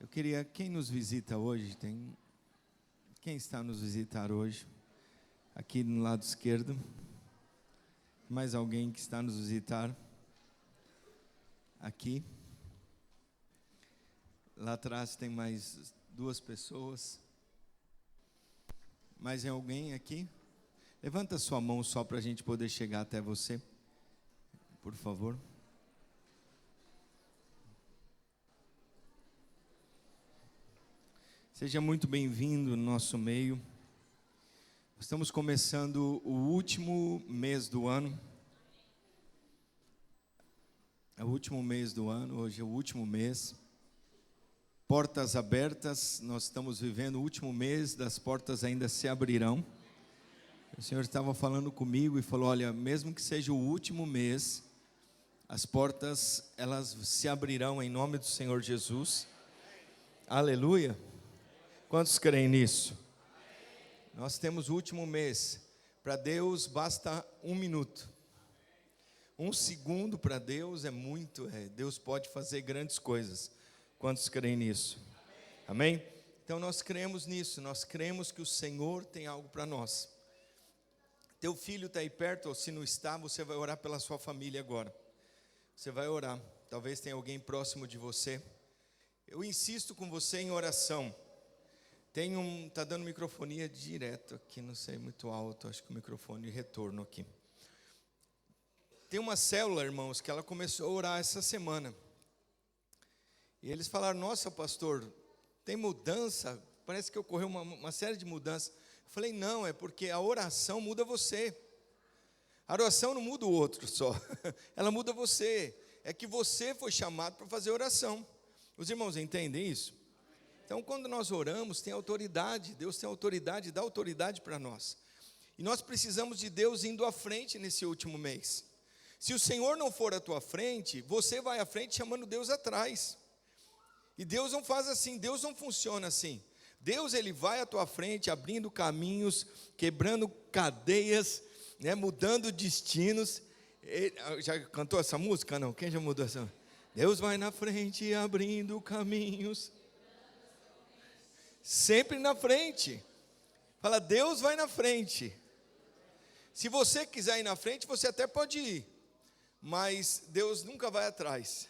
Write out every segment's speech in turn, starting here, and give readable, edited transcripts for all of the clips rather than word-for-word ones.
Eu queria, quem nos visita hoje, quem está nos visitar hoje? Aqui no lado esquerdo. Mais alguém que está nos visitar? Aqui. Lá atrás tem mais 2 pessoas. Mais alguém aqui? Levanta sua mão só para a gente poder chegar até você, por favor. Seja muito bem-vindo no nosso meio. Estamos começando o último mês do ano. É o último mês do ano, hoje é o último mês. Portas abertas, nós estamos vivendo o último mês, das portas ainda se abrirão. O Senhor estava falando comigo e falou: olha, mesmo que seja o último mês, as portas, elas se abrirão em nome do Senhor Jesus. Aleluia. Quantos creem nisso? Nós temos o último mês. Para Deus basta 1 minuto. 1 segundo para Deus é muito. Deus pode fazer grandes coisas. Quantos creem nisso? Amém? Então nós cremos nisso. Nós cremos que o Senhor tem algo para nós. Teu filho está aí perto, ou se não está, você vai orar pela sua família agora. Você vai orar. Talvez tenha alguém próximo de você. Eu insisto com você em oração. Está dando microfonia direto aqui, não sei, muito alto, acho que o microfone de retorno aqui. Tem uma célula, irmãos, que ela começou a orar essa semana. E eles falaram: nossa, pastor, tem mudança, parece que ocorreu uma série de mudanças. Eu falei: não, é porque a oração muda você. A oração não muda o outro só, ela muda você. É que você foi chamado para fazer oração. Os irmãos entendem isso? Então, quando nós oramos, tem autoridade. Deus tem autoridade, dá autoridade para nós. E nós precisamos de Deus indo à frente nesse último mês. Se o Senhor não for à tua frente, você vai à frente chamando Deus atrás. E Deus não faz assim, Deus não funciona assim. Deus, Ele vai à tua frente, abrindo caminhos, quebrando cadeias, né, mudando destinos. Já cantou essa música? Não, quem já mudou essa? Deus vai na frente, abrindo caminhos. Sempre na frente. Fala: Deus vai na frente. Se você quiser ir na frente, você até pode ir, mas Deus nunca vai atrás.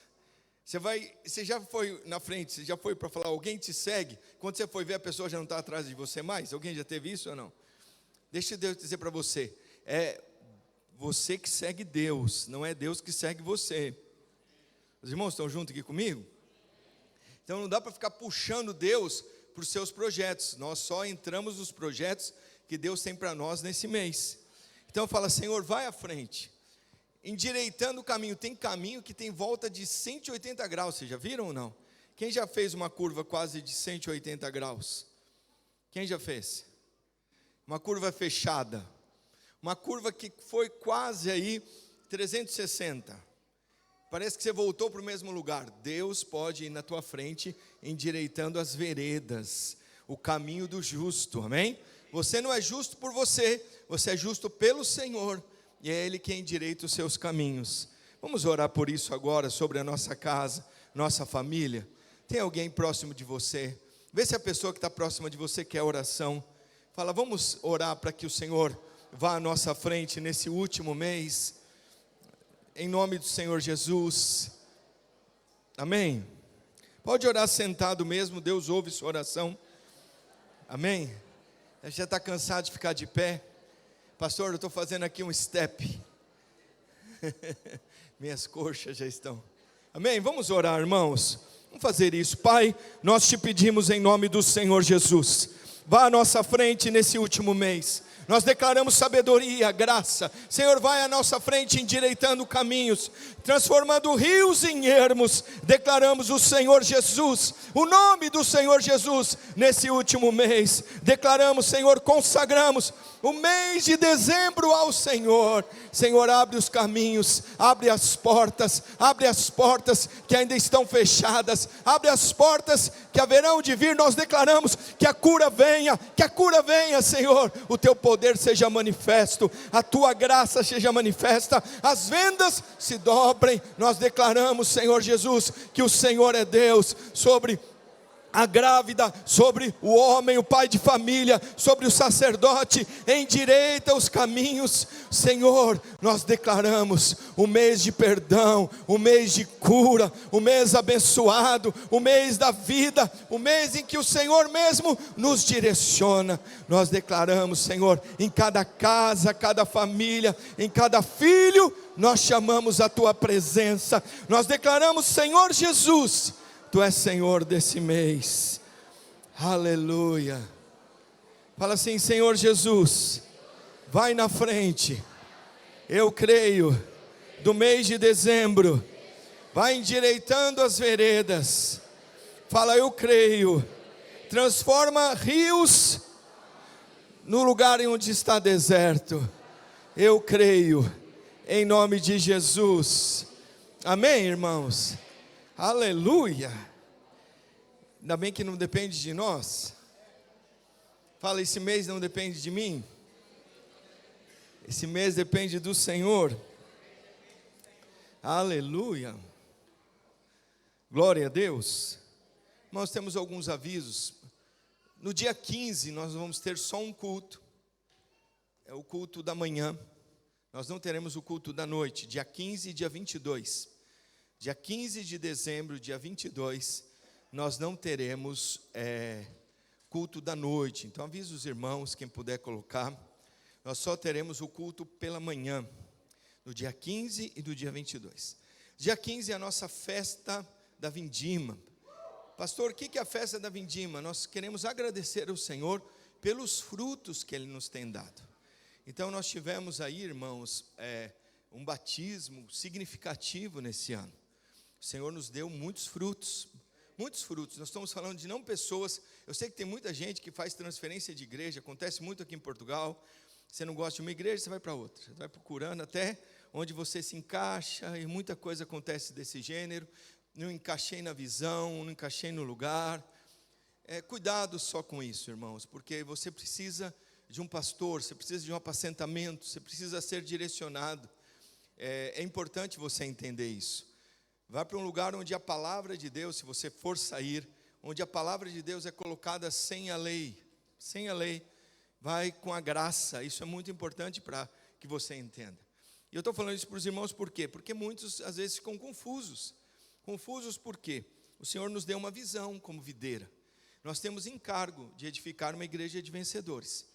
Você já foi na frente, você já foi para falar, alguém te segue, quando você foi ver, a pessoa já não está atrás de você mais? Alguém já teve isso ou não? Deixa Deus dizer para você, é você que segue Deus, não é Deus que segue você. Os irmãos estão juntos aqui comigo? Então não dá para ficar puxando Deus para os seus projetos. Nós só entramos nos projetos que Deus tem para nós nesse mês. Então fala: Senhor, vai à frente, endireitando o caminho. Tem caminho que tem volta de 180 graus, vocês já viram ou não? Quem já fez uma curva quase de 180 graus? Quem já fez? Uma curva fechada, uma curva que foi quase aí 360. Parece que você voltou para o mesmo lugar. Deus pode ir na tua frente, endireitando as veredas, o caminho do justo, amém? Você não é justo por você, você é justo pelo Senhor, e é Ele quem endireita os seus caminhos. Vamos orar por isso agora, sobre a nossa casa, nossa família. Tem alguém próximo de você? Vê se a pessoa que está próxima de você quer oração. Fala: vamos orar para que o Senhor vá à nossa frente nesse último mês. Em nome do Senhor Jesus, amém? Pode orar sentado mesmo, Deus ouve sua oração, amém? Já está cansado de ficar de pé? Pastor, eu estou fazendo aqui um step, minhas coxas já estão, amém? Vamos orar, irmãos, vamos fazer isso. Pai, nós te pedimos em nome do Senhor Jesus, vá à nossa frente nesse último mês. Nós declaramos sabedoria, graça. Senhor, vai à nossa frente endireitando caminhos, transformando rios em ermos. Declaramos o Senhor Jesus, o nome do Senhor Jesus nesse último mês. Declaramos, Senhor, consagramos o mês de dezembro ao Senhor. Senhor, abre os caminhos, abre as portas que ainda estão fechadas, abre as portas que haverão de vir. Nós declaramos que a cura venha, Senhor, o teu poder seja manifesto, a tua graça seja manifesta, as vendas se dobrem. Nós declaramos, Senhor Jesus, que o Senhor é Deus sobre a grávida, sobre o homem, o pai de família, sobre o sacerdote, endireita os caminhos. Senhor, nós declaramos o mês de perdão, o mês de cura, o mês abençoado, o mês da vida, o mês em que o Senhor mesmo nos direciona. Nós declaramos, Senhor, em cada casa, cada família, em cada filho, nós chamamos a Tua presença. Nós declaramos, Senhor Jesus, Tu és Senhor desse mês. Aleluia. Fala assim: Senhor Jesus, vai na frente. Eu creio, do mês de dezembro, vai endireitando as veredas. Fala: eu creio. Transforma rios no lugar em onde está deserto. Eu creio, em nome de Jesus. Amém, irmãos? Aleluia. Ainda bem que não depende de nós. Fala: esse mês não depende de mim. Esse mês depende do Senhor. Aleluia. Glória a Deus. Nós temos alguns avisos. No dia 15 nós vamos ter só um culto. É o culto da manhã. Nós não teremos o culto da noite. Dia 15 e dia 22. Dia 15 de dezembro, dia 22, nós não teremos culto da noite. Então avisa os irmãos, quem puder colocar. Nós só teremos o culto pela manhã, no dia 15 e do dia 22. Dia 15 é a nossa festa da vindima. Pastor, o que é a festa da vindima? Nós queremos agradecer ao Senhor pelos frutos que Ele nos tem dado. Então nós tivemos aí, irmãos, um batismo significativo nesse ano. O Senhor nos deu muitos frutos. Muitos frutos. Nós estamos falando de não pessoas. Eu sei que tem muita gente que faz transferência de igreja. Acontece muito aqui em Portugal. Você não gosta de uma igreja, você vai para outra. Você vai procurando até onde você se encaixa. E muita coisa acontece desse gênero. Não encaixei na visão, não encaixei no lugar. Cuidado só com isso, irmãos. Porque você precisa de um pastor. Você precisa de um apacentamento. Você precisa ser direcionado. É importante você entender isso. Vai para um lugar onde a palavra de Deus, se você for sair, onde a palavra de Deus é colocada sem a lei, vai com a graça. Isso é muito importante para que você entenda. E eu estou falando isso para os irmãos por quê? Porque muitos às vezes ficam confusos. Confusos por quê? O Senhor nos deu uma visão como videira. Nós temos encargo de edificar uma igreja de vencedores.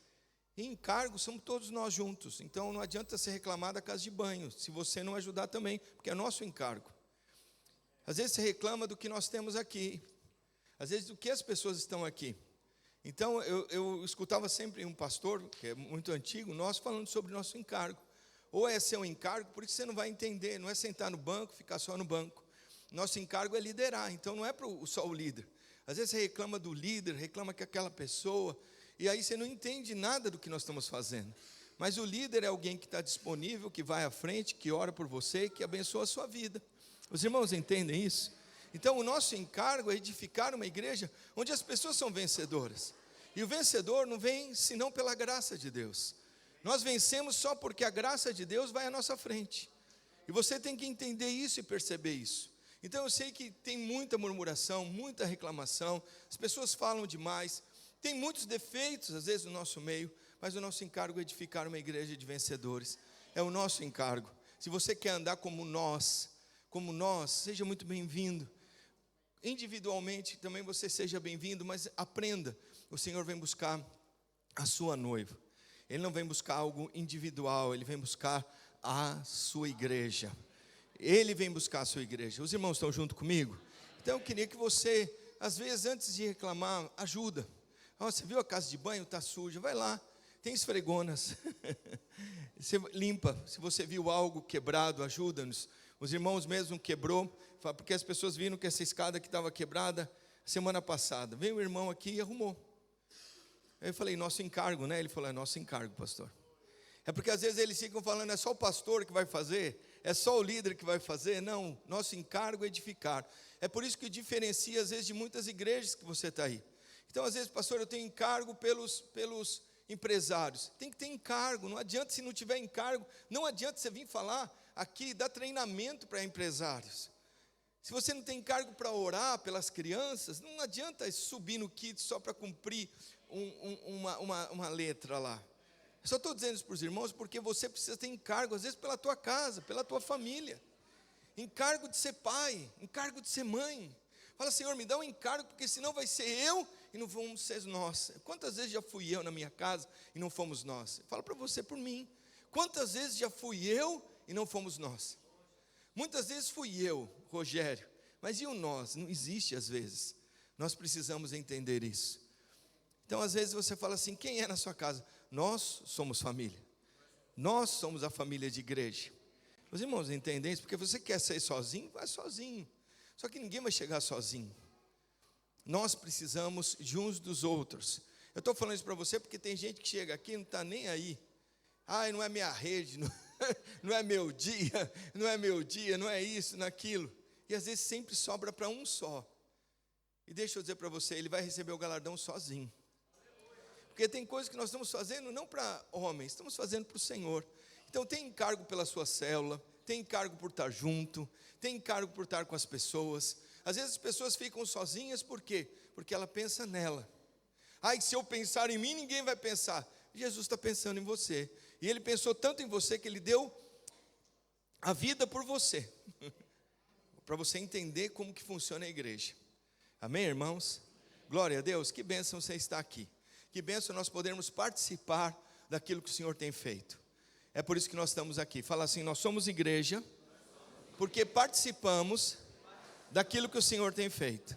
E encargo somos todos nós juntos. Então não adianta você reclamar da casa de banho, se você não ajudar também, porque é nosso encargo. Às vezes você reclama do que nós temos aqui. Às vezes do que as pessoas estão aqui. Então eu escutava sempre um pastor, que é muito antigo, nós falando sobre o nosso encargo. Ou é seu encargo, por isso você não vai entender. Não é sentar no banco, ficar só no banco. Nosso encargo é liderar, então não é só o líder. Às vezes você reclama do líder, reclama que aquela pessoa, e aí você não entende nada do que nós estamos fazendo. Mas o líder é alguém que está disponível, que vai à frente, que ora por você, que abençoa a sua vida. Os irmãos entendem isso? Então o nosso encargo é edificar uma igreja onde as pessoas são vencedoras. E o vencedor não vem senão pela graça de Deus. Nós vencemos só porque a graça de Deus vai à nossa frente. E você tem que entender isso e perceber isso. Então eu sei que tem muita murmuração, muita reclamação. As pessoas falam demais. Tem muitos defeitos às vezes no nosso meio. Mas o nosso encargo é edificar uma igreja de vencedores. É o nosso encargo. Se você quer andar como nós, seja muito bem-vindo. Individualmente também você seja bem-vindo, mas aprenda. O Senhor vem buscar a sua noiva. Ele não vem buscar algo individual, Ele vem buscar a sua igreja. Ele vem buscar a sua igreja. Os irmãos estão junto comigo? Então eu queria que você, às vezes, antes de reclamar, ajuda. Você viu a casa de banho? Está suja, vai lá. Tem esfregonas. Você limpa. Se você viu algo quebrado, ajuda-nos. Os irmãos mesmo quebrou, porque as pessoas viram que essa escada que estava quebrada semana passada. Veio o irmão aqui e arrumou. Aí eu falei, nosso encargo, né? Ele falou, é nosso encargo, pastor. É porque às vezes eles ficam falando, é só o pastor que vai fazer, é só o líder que vai fazer. Não, nosso encargo é edificar. É por isso que diferencia às vezes de muitas igrejas que você está aí. Então às vezes, pastor, eu tenho encargo pelos empresários. Tem que ter encargo, não adianta se não tiver encargo, não adianta você vir falar aqui, dar treinamento para empresários. Se você não tem encargo para orar pelas crianças, não adianta subir no kit só para cumprir uma letra lá. Eu só estou dizendo isso para os irmãos porque você precisa ter encargo, às vezes pela tua casa, pela tua família. Encargo de ser pai, encargo de ser mãe. Fala, Senhor, me dá um encargo, porque senão vai ser eu e não vamos ser nós. Quantas vezes já fui eu na minha casa e não fomos nós? Fala para você por mim. Quantas vezes já fui eu e não fomos nós? Muitas vezes fui eu, Rogério, mas e o nós? Não existe às vezes. Nós precisamos entender isso. Então às vezes você fala assim, quem é na sua casa? Nós somos família. Nós somos a família de igreja. Os irmãos entendem isso? Porque você quer ser sozinho, vai sozinho. Só que ninguém vai chegar sozinho. Nós precisamos de uns dos outros. Eu estou falando isso para você porque tem gente que chega aqui e não está nem aí. Ai, não é minha rede, não é meu dia, não é isso, não é aquilo. E às vezes sempre sobra para um só. E deixa eu dizer para você, ele vai receber o galardão sozinho. Porque tem coisas que nós estamos fazendo não para homens, estamos fazendo para o Senhor. Então tem encargo pela sua célula, tem encargo por estar junto, tem encargo por estar com as pessoas. Às vezes as pessoas ficam sozinhas, por quê? Porque ela pensa nela. Ai, se eu pensar em mim, ninguém vai pensar. Jesus está pensando em você. E Ele pensou tanto em você que Ele deu a vida por você. Para você entender como que funciona a igreja. Amém, irmãos? Glória a Deus, que bênção você está aqui. Que bênção nós podermos participar daquilo que o Senhor tem feito. É por isso que nós estamos aqui. Fala assim, nós somos igreja porque participamos daquilo que o Senhor tem feito.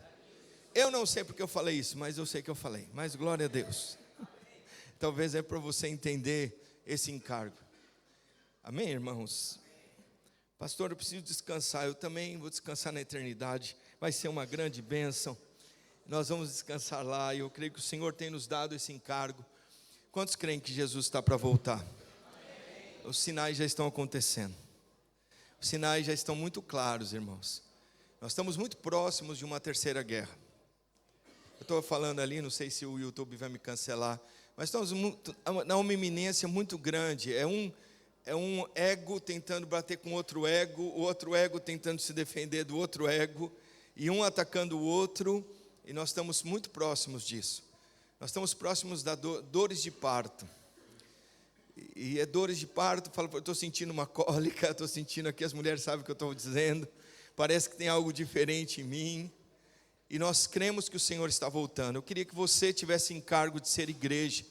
Eu não sei porque eu falei isso, mas eu sei que eu falei. Mas glória a Deus. Talvez é para você entender esse encargo. Amém, irmãos? Pastor, eu preciso descansar. Eu também vou descansar na eternidade. Vai ser uma grande bênção. Nós vamos descansar lá. E eu creio que o Senhor tem nos dado esse encargo. Quantos creem que Jesus está para voltar? Os sinais já estão acontecendo. Os sinais já estão muito claros, irmãos. Nós estamos muito próximos de uma terceira guerra. Eu estou falando ali, não sei se o YouTube vai me cancelar, mas estamos numa iminência muito grande. É um ego tentando bater com outro ego, o outro ego tentando se defender do outro ego, e um atacando o outro, e nós estamos muito próximos disso. Nós estamos próximos das dores de parto. E é dores de parto, falo, eu estou sentindo uma cólica, estou sentindo aqui, as mulheres sabem o que eu estou dizendo, parece que tem algo diferente em mim, e nós cremos que o Senhor está voltando. Eu queria que você tivesse encargo de ser igreja.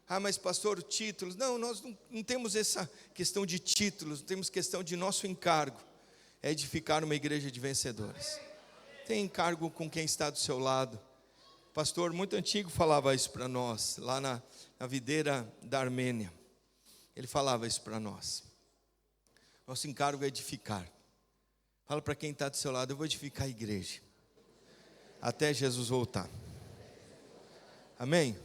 Ah, mas pastor, títulos, não, nós não temos essa questão de títulos, temos questão de nosso encargo, é edificar uma igreja de vencedores. Tem encargo com quem está do seu lado. Pastor muito antigo falava isso para nós, lá na videira da Armênia. Ele falava isso para nós. Nosso encargo é edificar. Fala para quem está do seu lado, eu vou edificar a igreja. Até Jesus voltar. Amém?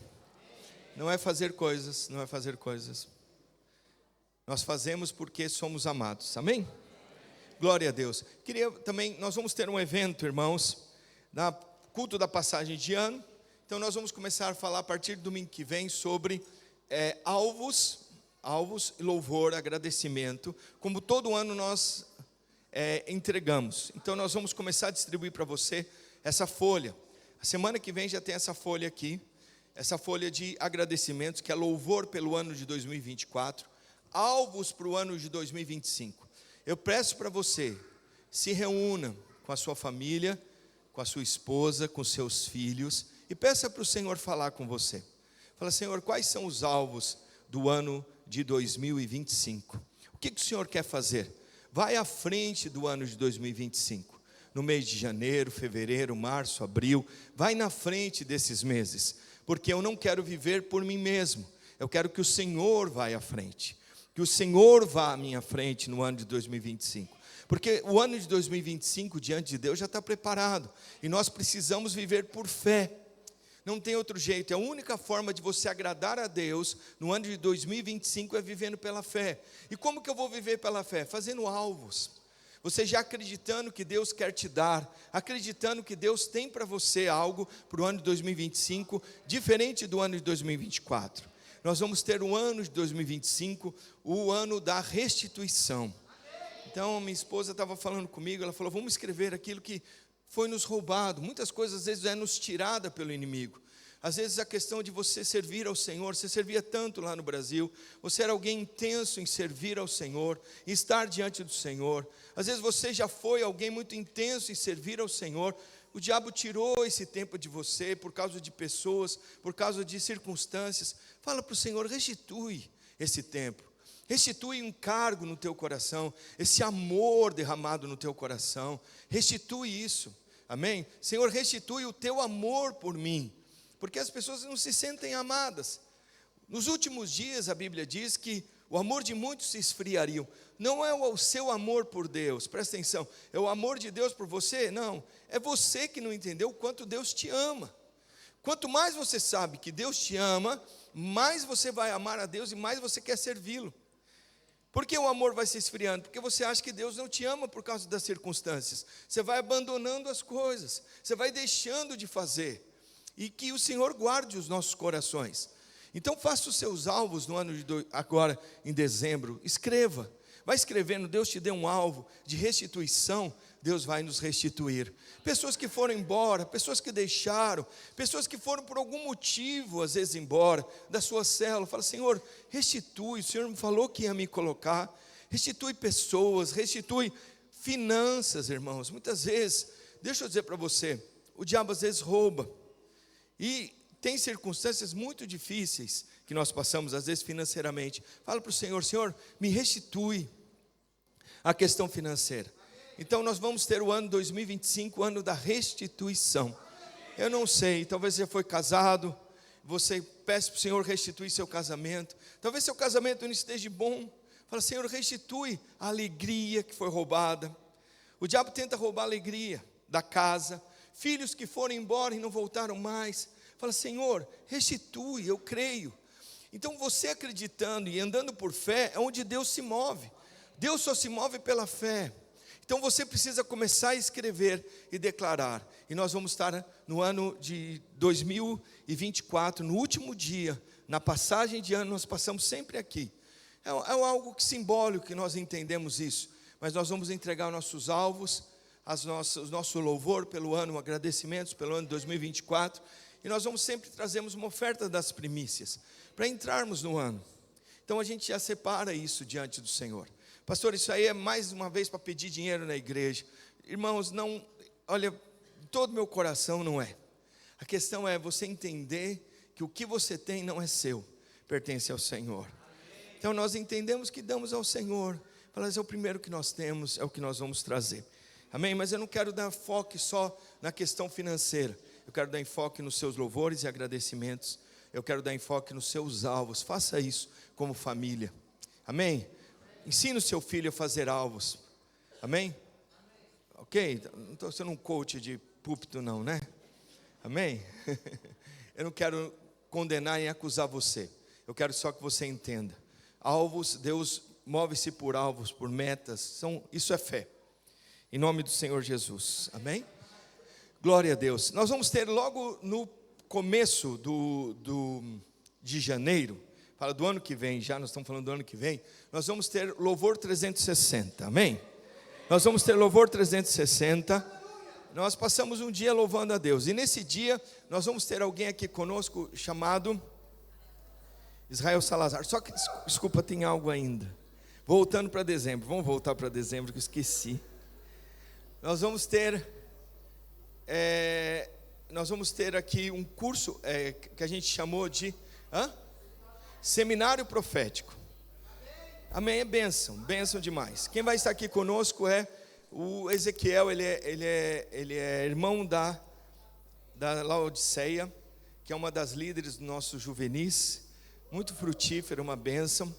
Não é fazer coisas, não é fazer coisas. Nós fazemos porque somos amados. Amém? Glória a Deus. Queria também, nós vamos ter um evento, irmãos, na culto da passagem de ano. Então nós vamos começar a falar a partir do domingo que vem sobre alvos, louvor, agradecimento, como todo ano nós entregamos. Então nós vamos começar a distribuir para você essa folha. A semana que vem já tem essa folha aqui, essa folha de agradecimentos, que é louvor pelo ano de 2024, alvos para o ano de 2025. Eu peço para você, se reúna com a sua família, com a sua esposa, com seus filhos, e peça para o Senhor falar com você. Fala, Senhor, quais são os alvos do ano de 2025? O que o Senhor quer fazer? Vai à frente do ano de 2025. No mês de janeiro, fevereiro, março, abril, vai na frente desses meses, porque eu não quero viver por mim mesmo, eu quero que o Senhor vá à frente, que o Senhor vá à minha frente no ano de 2025, porque o ano de 2025 diante de Deus já está preparado, e nós precisamos viver por fé, não tem outro jeito, a única forma de você agradar a Deus no ano de 2025 é vivendo pela fé. E como que eu vou viver pela fé? Fazendo alvos. Você já acreditando que Deus quer te dar, acreditando que Deus tem para você algo para o ano de 2025, diferente do ano de 2024. Nós vamos ter o ano de 2025, o ano da restituição. Então, minha esposa estava falando comigo, ela falou, vamos escrever aquilo que foi nos roubado. Muitas coisas, às vezes, é nos tirada pelo inimigo. Às vezes, a questão de você servir ao Senhor, você servia tanto lá no Brasil, você era alguém intenso em servir ao Senhor, em estar diante do Senhor. Às vezes, você já foi alguém muito intenso em servir ao Senhor. O diabo tirou esse tempo de você por causa de pessoas, por causa de circunstâncias. Fala para o Senhor, restitui esse tempo. Restitui um cargo no teu coração, esse amor derramado no teu coração. Restitui isso, amém? Senhor, restitui o teu amor por mim, porque as pessoas não se sentem amadas. Nos últimos dias a Bíblia diz que o amor de muitos se esfriariam. Não é o seu amor por Deus, presta atenção, é o amor de Deus por você? Não, é você que não entendeu o quanto Deus te ama. Quanto mais você sabe que Deus te ama, mais você vai amar a Deus e mais você quer servi-lo. Por que o amor vai se esfriando? Porque você acha que Deus não te ama por causa das circunstâncias. Você vai abandonando as coisas, você vai deixando de fazer. E que o Senhor guarde os nossos corações. Então faça os seus alvos no ano agora em dezembro. Escreva. Vai escrevendo, Deus te deu um alvo de restituição, Deus vai nos restituir. Pessoas que foram embora, pessoas que deixaram, pessoas que foram por algum motivo, às vezes embora, da sua célula. Fala, Senhor, restitui, o Senhor me falou que ia me colocar. Restitui pessoas, restitui finanças, irmãos. Muitas vezes, deixa eu dizer para você, o diabo às vezes rouba. E tem circunstâncias muito difíceis que nós passamos, às vezes financeiramente. Fala para o Senhor, Senhor, me restitui a questão financeira. Então nós vamos ter o ano 2025, o ano da restituição. Eu não sei, talvez você foi casado, você peça para o Senhor restituir seu casamento. Talvez seu casamento não esteja bom. Fala, Senhor, restitui a alegria que foi roubada. O diabo tenta roubar a alegria da casa. Filhos que foram embora e não voltaram mais. Fala, Senhor, restitui, eu creio. Então você acreditando e andando por fé é onde Deus se move. Deus só se move pela fé. Então você precisa começar a escrever e declarar. E nós vamos estar no ano de 2024, no último dia, na passagem de ano, nós passamos sempre aqui. É algo simbólico que nós entendemos isso. Mas nós vamos entregar nossos alvos, o nosso louvor pelo ano, agradecimentos pelo ano de 2024. E nós vamos sempre trazermos uma oferta das primícias, para entrarmos no ano. Então a gente já separa isso diante do Senhor. Pastor, isso aí é mais uma vez para pedir dinheiro na igreja. Irmãos, não, olha, todo meu coração não é. A questão é você entender que o que você tem não é seu, pertence ao Senhor. Então nós entendemos que damos ao Senhor. Mas é o primeiro que nós temos, é o que nós vamos trazer. Amém? Mas eu não quero dar foco só na questão financeira. Eu quero dar enfoque nos seus louvores e agradecimentos. Eu quero dar enfoque nos seus alvos. Faça isso como família. Amém? Ensine o seu filho a fazer alvos. Amém? Ok? Não estou sendo um coach de púlpito não, né? Amém? Eu não quero condenar e acusar você. Eu quero só que você entenda. Alvos, Deus move-se por alvos, por metas. Isso é fé. Em nome do Senhor Jesus. Amém? Glória a Deus. Nós vamos ter logo no começo de janeiro, fala do ano que vem, já nós estamos falando do ano que vem, nós vamos ter louvor 360, amém? Nós vamos ter louvor 360, nós passamos um dia louvando a Deus, e nesse dia nós vamos ter alguém aqui conosco chamado Israel Salazar. Só que, desculpa, tem algo ainda, voltando para dezembro, vamos voltar para dezembro que eu esqueci. Nós vamos ter aqui um curso que a gente chamou de Seminário Profético. Amém, é bênção demais. Quem vai estar aqui conosco é o Ezequiel, ele é irmão da Laodiceia, que é uma das líderes do nosso juvenis, muito frutífero, uma bênção.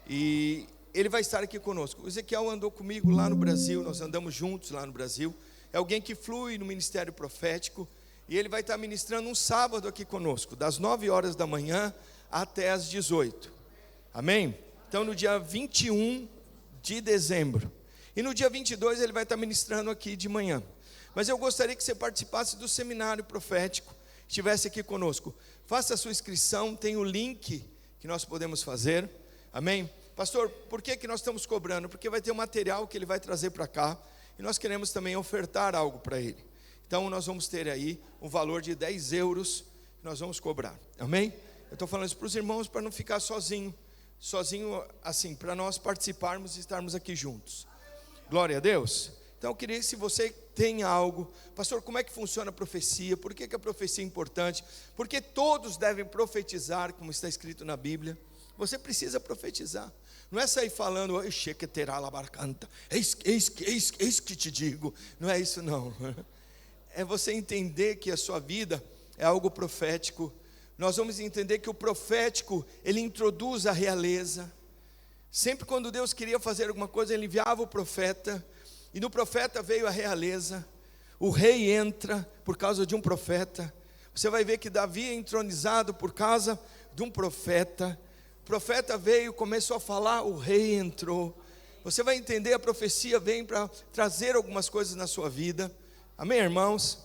E ele vai estar aqui conosco. O Ezequiel andou comigo lá no Brasil, nós andamos juntos lá no Brasil. É alguém que flui no ministério profético. E ele vai estar ministrando um sábado aqui conosco, das 9 horas da manhã até as 18. Amém? Então no dia 21 de dezembro. E no dia 22 ele vai estar ministrando aqui de manhã. Mas eu gostaria que você participasse do seminário profético, estivesse aqui conosco. Faça a sua inscrição, tem o link que nós podemos fazer. Amém? Pastor, por que nós estamos cobrando? Porque vai ter um material que ele vai trazer para cá, e nós queremos também ofertar algo para ele. Então nós vamos ter aí um valor de 10 euros que nós vamos cobrar, amém? Eu estou falando isso para os irmãos para não ficar sozinho assim, para nós participarmos e estarmos aqui juntos. Glória a Deus. Então eu queria que, se você tem algo, pastor, como é que funciona a profecia? Por que a profecia é importante? Porque todos devem profetizar, como está escrito na Bíblia. Você precisa profetizar. Não é sair falando, eis que te digo. Não é isso não. É você entender que a sua vida é algo profético. Nós vamos entender que o profético, ele introduz a realeza. Sempre quando Deus queria fazer alguma coisa, ele enviava o profeta, e no profeta veio a realeza. O rei entra por causa de um profeta. Você vai ver que Davi é entronizado por causa de um profeta. O profeta veio, começou a falar, o rei entrou. Você vai entender, a profecia vem para trazer algumas coisas na sua vida. Amém, irmãos?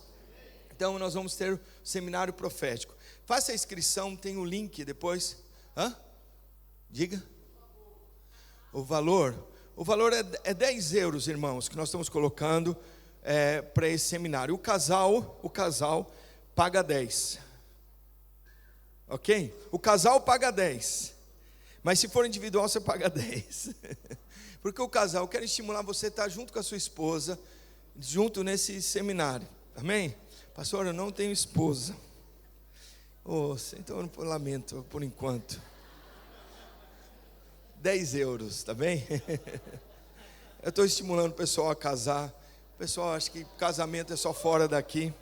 Então nós vamos ter o seminário profético. Faça a inscrição, tem o link depois. Diga. O valor é 10 euros, irmãos, que nós estamos colocando para esse seminário. O casal paga 10. Ok? O casal paga 10. Mas se for individual, você paga 10. Porque o casal quer estimular você a estar junto com a sua esposa, junto nesse seminário. Amém? Pastor, eu não tenho esposa. Então eu lamento por enquanto. 10 euros, tá bem? Eu estou estimulando o pessoal a casar. O pessoal acha que casamento é só fora daqui.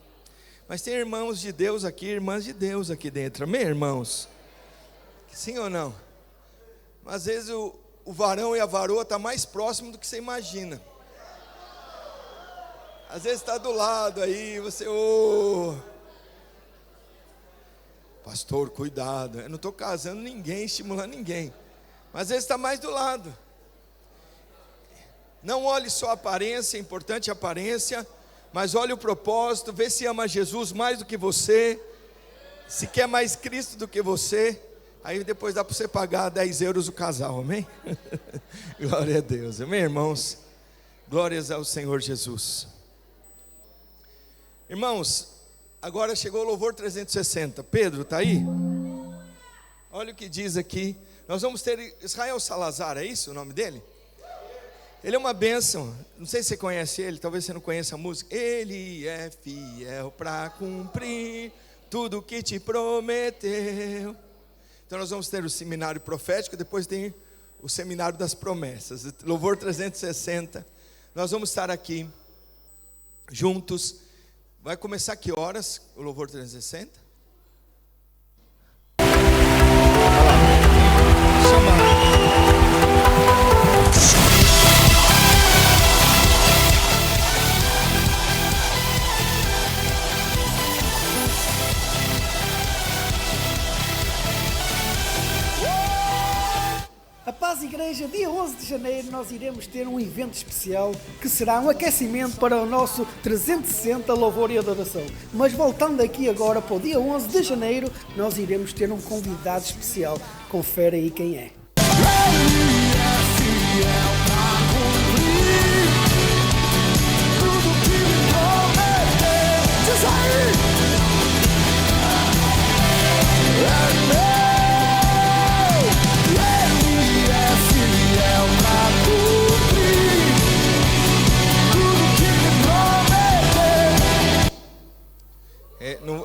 Mas tem irmãos de Deus aqui, irmãs de Deus aqui dentro. Amém, irmãos? Sim ou não? Mas às vezes o varão e a varoa estão mais próximos do que você imagina. Às vezes está do lado aí, você... Pastor, cuidado. Eu não estou casando ninguém, estimulando ninguém. Mas às vezes está mais do lado. Não olhe só a aparência, é importante a aparência, mas olhe o propósito, vê se ama Jesus mais do que você, se quer mais Cristo do que você. Aí depois dá para você pagar 10 euros o casal, amém? Glória a Deus, amém, irmãos? Glórias ao Senhor Jesus. Irmãos, agora chegou o louvor 360. Pedro, está aí? Olha o que diz aqui. Nós vamos ter Israel Salazar, é isso o nome dele? Ele é uma bênção. Não sei se você conhece ele, talvez você não conheça a música. Ele é fiel para cumprir tudo o que te prometeu. Então nós vamos ter o seminário profético, depois tem o seminário das promessas, louvor 360. Nós vamos estar aqui juntos. Vai começar que horas o louvor 360? A Paz Igreja, dia 11 de janeiro, nós iremos ter um evento especial que será um aquecimento para o nosso 360 Louvor e Adoração. Mas voltando aqui agora para o dia 11 de janeiro, nós iremos ter um convidado especial. Confere aí quem é.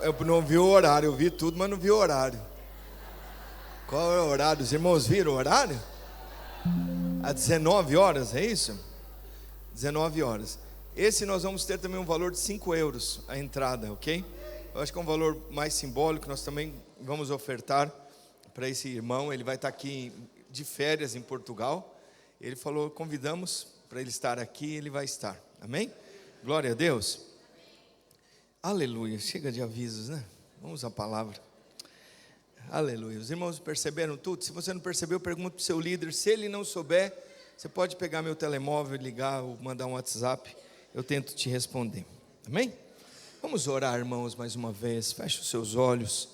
Eu não vi o horário, eu vi tudo, mas não vi o horário. Qual é o horário? Os irmãos viram o horário? Às 19 horas, é isso? 19 horas. Esse nós vamos ter também um valor de 5 euros a entrada, ok? Eu acho que é um valor mais simbólico. Nós também vamos ofertar para esse irmão. Ele vai estar aqui de férias em Portugal. Ele falou, convidamos para ele estar aqui, ele vai estar. Amém? Glória a Deus. Aleluia, chega de avisos, né? Vamos à palavra. Aleluia, os irmãos perceberam tudo? Se você não percebeu, pergunta para o seu líder. Se ele não souber, você pode pegar meu telemóvel, ligar ou mandar um WhatsApp. Eu tento te responder, amém? Vamos orar, irmãos, mais uma vez. Feche os seus olhos.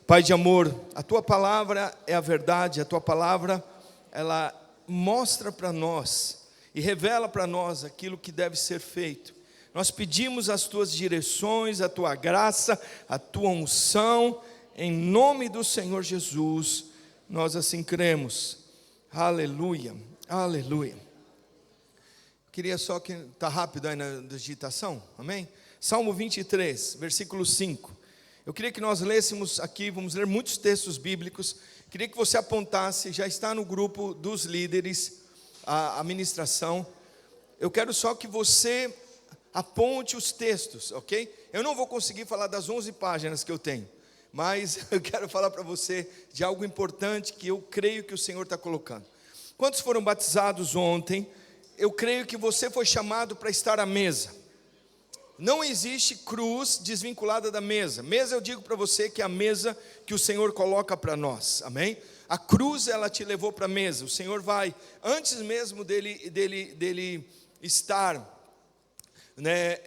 Pai de amor, a Tua palavra é a verdade. A Tua palavra, ela mostra para nós e revela para nós aquilo que deve ser feito. Nós pedimos as tuas direções, a tua graça, a tua unção, em nome do Senhor Jesus, nós assim cremos. Aleluia, aleluia. Queria só que, está rápido aí na digitação, amém? Salmo 23, versículo 5. Eu queria que nós lêssemos aqui, vamos ler muitos textos bíblicos. Queria que você apontasse, já está no grupo dos líderes, a ministração. Eu quero só que você aponte os textos, ok? Eu não vou conseguir falar das 11 páginas que eu tenho, mas eu quero falar para você de algo importante que eu creio que o Senhor está colocando. Quantos foram batizados ontem? Eu creio que você foi chamado para estar à mesa. Não existe cruz desvinculada da mesa. Mesa, eu digo para você que é a mesa que o Senhor coloca para nós, amém? A cruz, ela te levou para a mesa. O Senhor vai, antes mesmo dele estar, né,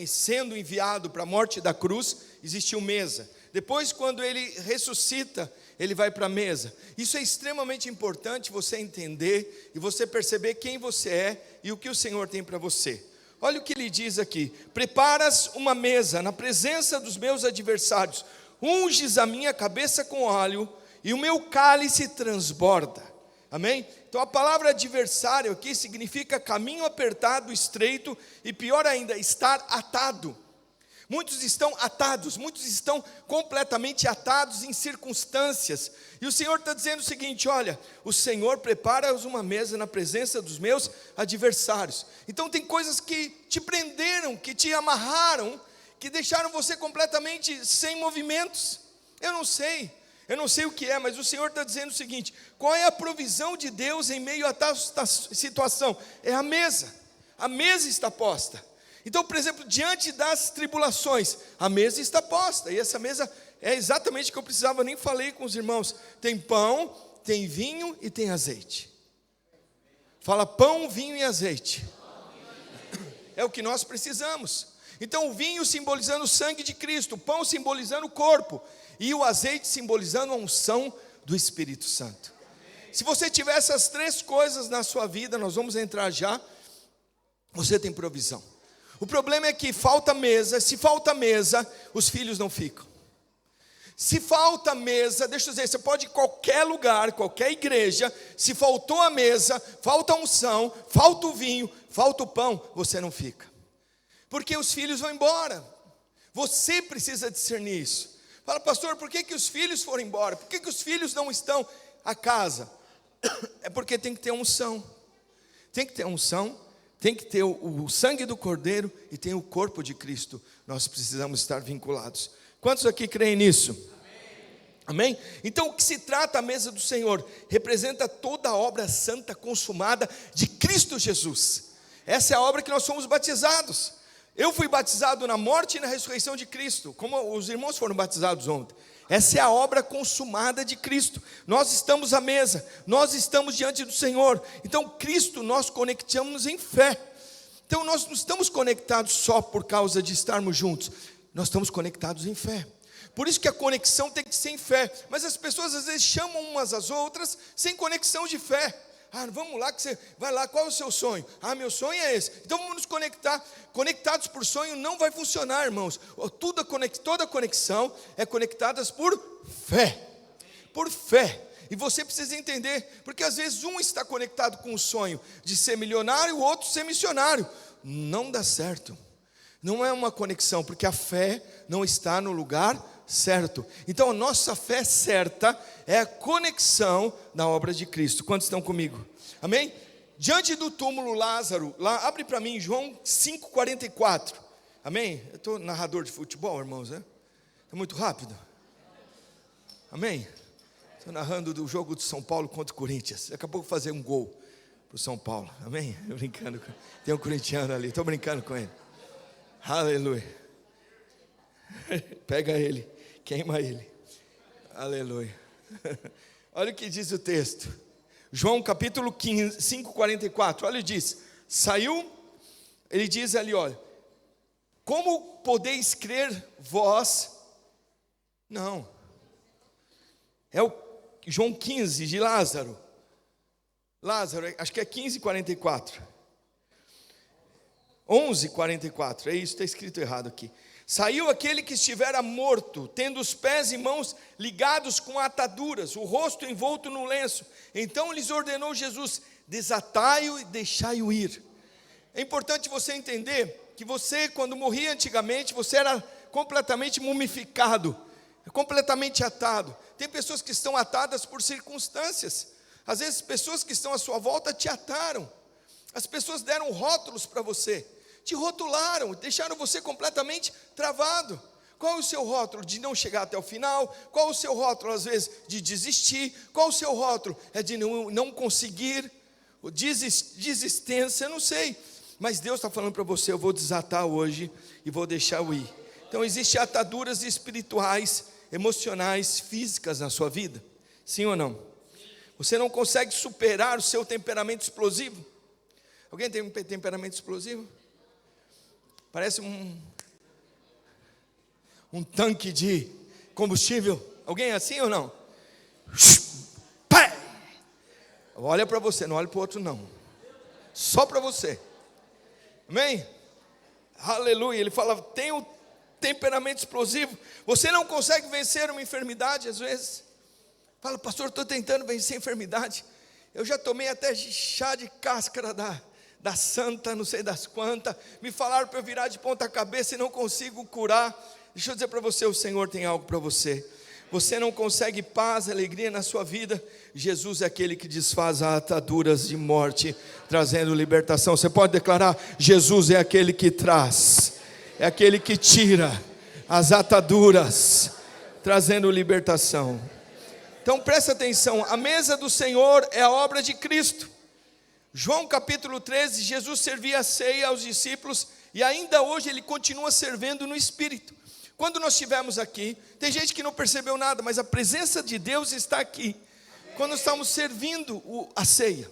sendo enviado para a morte da cruz, existiu mesa. Depois, quando ele ressuscita, ele vai para a mesa. Isso é extremamente importante você entender e você perceber quem você é e o que o Senhor tem para você. Olha o que ele diz aqui: preparas uma mesa na presença dos meus adversários, unges a minha cabeça com óleo e o meu cálice transborda. Amém? Então a palavra adversário aqui significa caminho apertado, estreito e pior ainda, estar atado. Muitos estão atados, muitos estão completamente atados em circunstâncias. E o Senhor está dizendo o seguinte: olha, o Senhor prepara uma mesa na presença dos meus adversários. Então tem coisas que te prenderam, que te amarraram, que deixaram você completamente sem movimentos. Eu não sei o que é, mas o Senhor está dizendo o seguinte: qual é a provisão de Deus em meio a tal situação? É a mesa está posta. Então, por exemplo, diante das tribulações, a mesa está posta, e essa mesa é exatamente o que eu precisava, nem falei com os irmãos. Tem pão, tem vinho e tem azeite. Fala pão, vinho e azeite. É o que nós precisamos. Então o vinho simbolizando o sangue de Cristo, o pão simbolizando o corpo, e o azeite simbolizando a unção do Espírito Santo. Se você tiver essas três coisas na sua vida, nós vamos entrar já, você tem provisão. O problema é que falta mesa. Se falta mesa, os filhos não ficam. Se falta mesa, deixa eu dizer, você pode ir em qualquer lugar, qualquer igreja, se faltou a mesa, falta a unção, falta o vinho, falta o pão, você não fica. Porque os filhos vão embora. Você precisa discernir isso. Fala, pastor, por que os filhos foram embora? Por que os filhos não estão a casa? É porque tem que ter unção. Tem que ter unção. Tem que ter o sangue do Cordeiro e tem o corpo de Cristo. Nós precisamos estar vinculados. Quantos aqui creem nisso? Amém? Então o que se trata a mesa do Senhor? Representa toda a obra santa consumada de Cristo Jesus. Essa é a obra que nós somos batizados. Eu fui batizado na morte e na ressurreição de Cristo, como os irmãos foram batizados ontem. Essa é a obra consumada de Cristo. Nós estamos à mesa, nós estamos diante do Senhor. Então Cristo nós conectamos em fé. Então nós não estamos conectados só por causa de estarmos juntos. Nós estamos conectados em fé. Por isso que a conexão tem que ser em fé. Mas as pessoas às vezes chamam umas às outras sem conexão de fé. Ah, vamos lá, que você vai lá, qual é o seu sonho? Ah, meu sonho é esse. Então vamos nos conectar. Conectados por sonho não vai funcionar, irmãos. Toda conexão é conectadas por fé. Por fé. E você precisa entender, porque às vezes um está conectado com o sonho de ser milionário, o outro ser missionário. Não dá certo. Não é uma conexão, porque a fé não está no lugar certo. Então a nossa fé certa é a conexão na obra de Cristo. Quantos estão comigo? Amém? Diante do túmulo Lázaro, lá, abre para mim João 5,44. Amém? Eu estou narrador de futebol, irmãos, né? É muito rápido. Amém? Estou narrando do jogo de São Paulo contra o Corinthians. Daqui a pouco fazer um gol para o São Paulo. Amém? Eu brincando. Tem um corintiano ali, estou brincando com ele. Aleluia. Pega ele, queima ele. Aleluia. Olha o que diz o texto. João capítulo 5,44. Olha, ele diz: saiu, ele diz ali, olha: como podeis crer vós? Não. É o João 15 de Lázaro. Lázaro, acho que é 15:44. 11:44, é isso, está escrito errado aqui. Saiu aquele que estivera morto, tendo os pés e mãos ligados com ataduras, o rosto envolto no lenço. Então lhes ordenou Jesus: desatai-o e deixai-o ir. É importante você entender que você, quando morria antigamente, você era completamente mumificado, completamente atado. Tem pessoas que estão atadas por circunstâncias. Às vezes pessoas que estão à sua volta te ataram. As pessoas deram rótulos para você, te rotularam, deixaram você completamente travado. Qual é o seu rótulo? De não chegar até o final? Qual é o seu rótulo, às vezes, de desistir? Qual é o seu rótulo? É de não conseguir? Desistência, não sei. Mas Deus está falando para você: eu vou desatar hoje e vou deixar-o ir. Então existem ataduras espirituais, emocionais, físicas na sua vida. Sim ou não? Você não consegue superar o seu temperamento explosivo? Alguém tem um temperamento explosivo? Parece um tanque de combustível. Alguém é assim ou não? Olha para você, não olha para o outro não. Só para você. Amém? Aleluia. Ele fala: tem um temperamento explosivo. Você não consegue vencer uma enfermidade às vezes. Fala: pastor, estou tentando vencer a enfermidade. Eu já tomei até chá de cáscara da santa, não sei das quantas. Me falaram para eu virar de ponta cabeça e não consigo curar. Deixa eu dizer para você: o Senhor tem algo para você. Você não consegue paz, alegria na sua vida. Jesus é aquele que desfaz as ataduras de morte, trazendo libertação. Você pode declarar: Jesus é aquele que traz, é aquele que tira as ataduras, trazendo libertação. Então presta atenção, a mesa do Senhor é a obra de Cristo. João capítulo 13, Jesus servia a ceia aos discípulos, e ainda hoje Ele continua servindo no Espírito. Quando nós estivermos aqui, tem gente que não percebeu nada, mas a presença de Deus está aqui. Quando estamos servindo a ceia,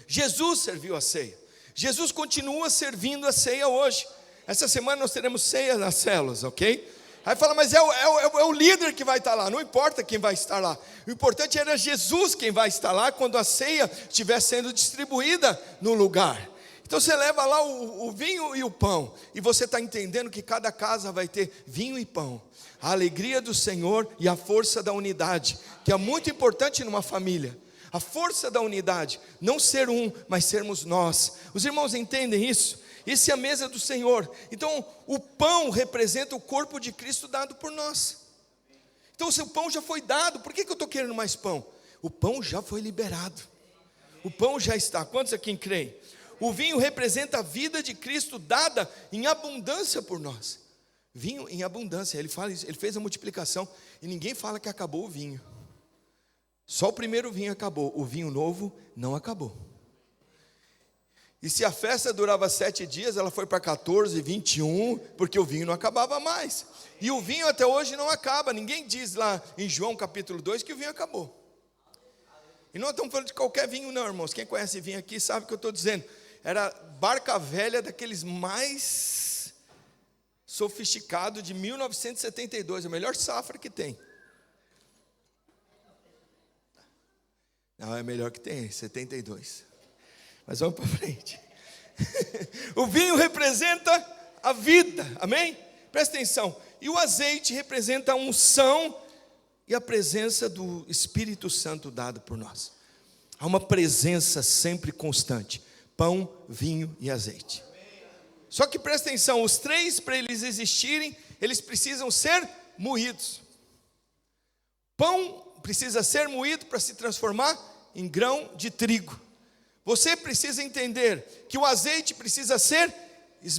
Jesus serviu a ceia. Jesus continua servindo a ceia hoje. Essa semana nós teremos ceia nas células, ok? Aí fala: mas é o líder que vai estar lá. Não importa quem vai estar lá. O importante era Jesus quem vai estar lá quando a ceia estiver sendo distribuída no lugar. Então você leva lá o vinho e o pão, e você está entendendo que cada casa vai ter vinho e pão, a alegria do Senhor e a força da unidade, que é muito importante numa família. A força da unidade, não ser um, mas sermos nós. Os irmãos entendem isso? Isso é a mesa do Senhor. Então o pão representa o corpo de Cristo dado por nós. Então se o pão já foi dado, por que eu estou querendo mais pão? O pão já foi liberado, o pão já está. Quantos aqui creem? O vinho representa a vida de Cristo dada em abundância por nós. Vinho em abundância, ele fala isso, ele fez a multiplicação. E ninguém fala que acabou o vinho. Só o primeiro vinho acabou, o vinho novo não acabou. E se a festa durava 7 dias, ela foi para 14, 21, porque o vinho não acabava mais. E o vinho até hoje não acaba. Ninguém diz lá em João capítulo 2 que o vinho acabou. E não estamos falando de qualquer vinho não, irmãos. Quem conhece vinho aqui sabe o que eu estou dizendo. Era barca velha, daqueles mais sofisticados, de 1972, a melhor safra que tem. Não, é melhor que tem, 72. Mas vamos para frente. O vinho representa a vida, amém? Presta atenção. E o azeite representa a unção e a presença do Espírito Santo dado por nós. Há uma presença sempre constante: pão, vinho e azeite. Só que presta atenção, os três, para eles existirem, eles precisam ser moídos. Pão precisa ser moído para se transformar em grão de trigo. Você precisa entender que o azeite precisa ser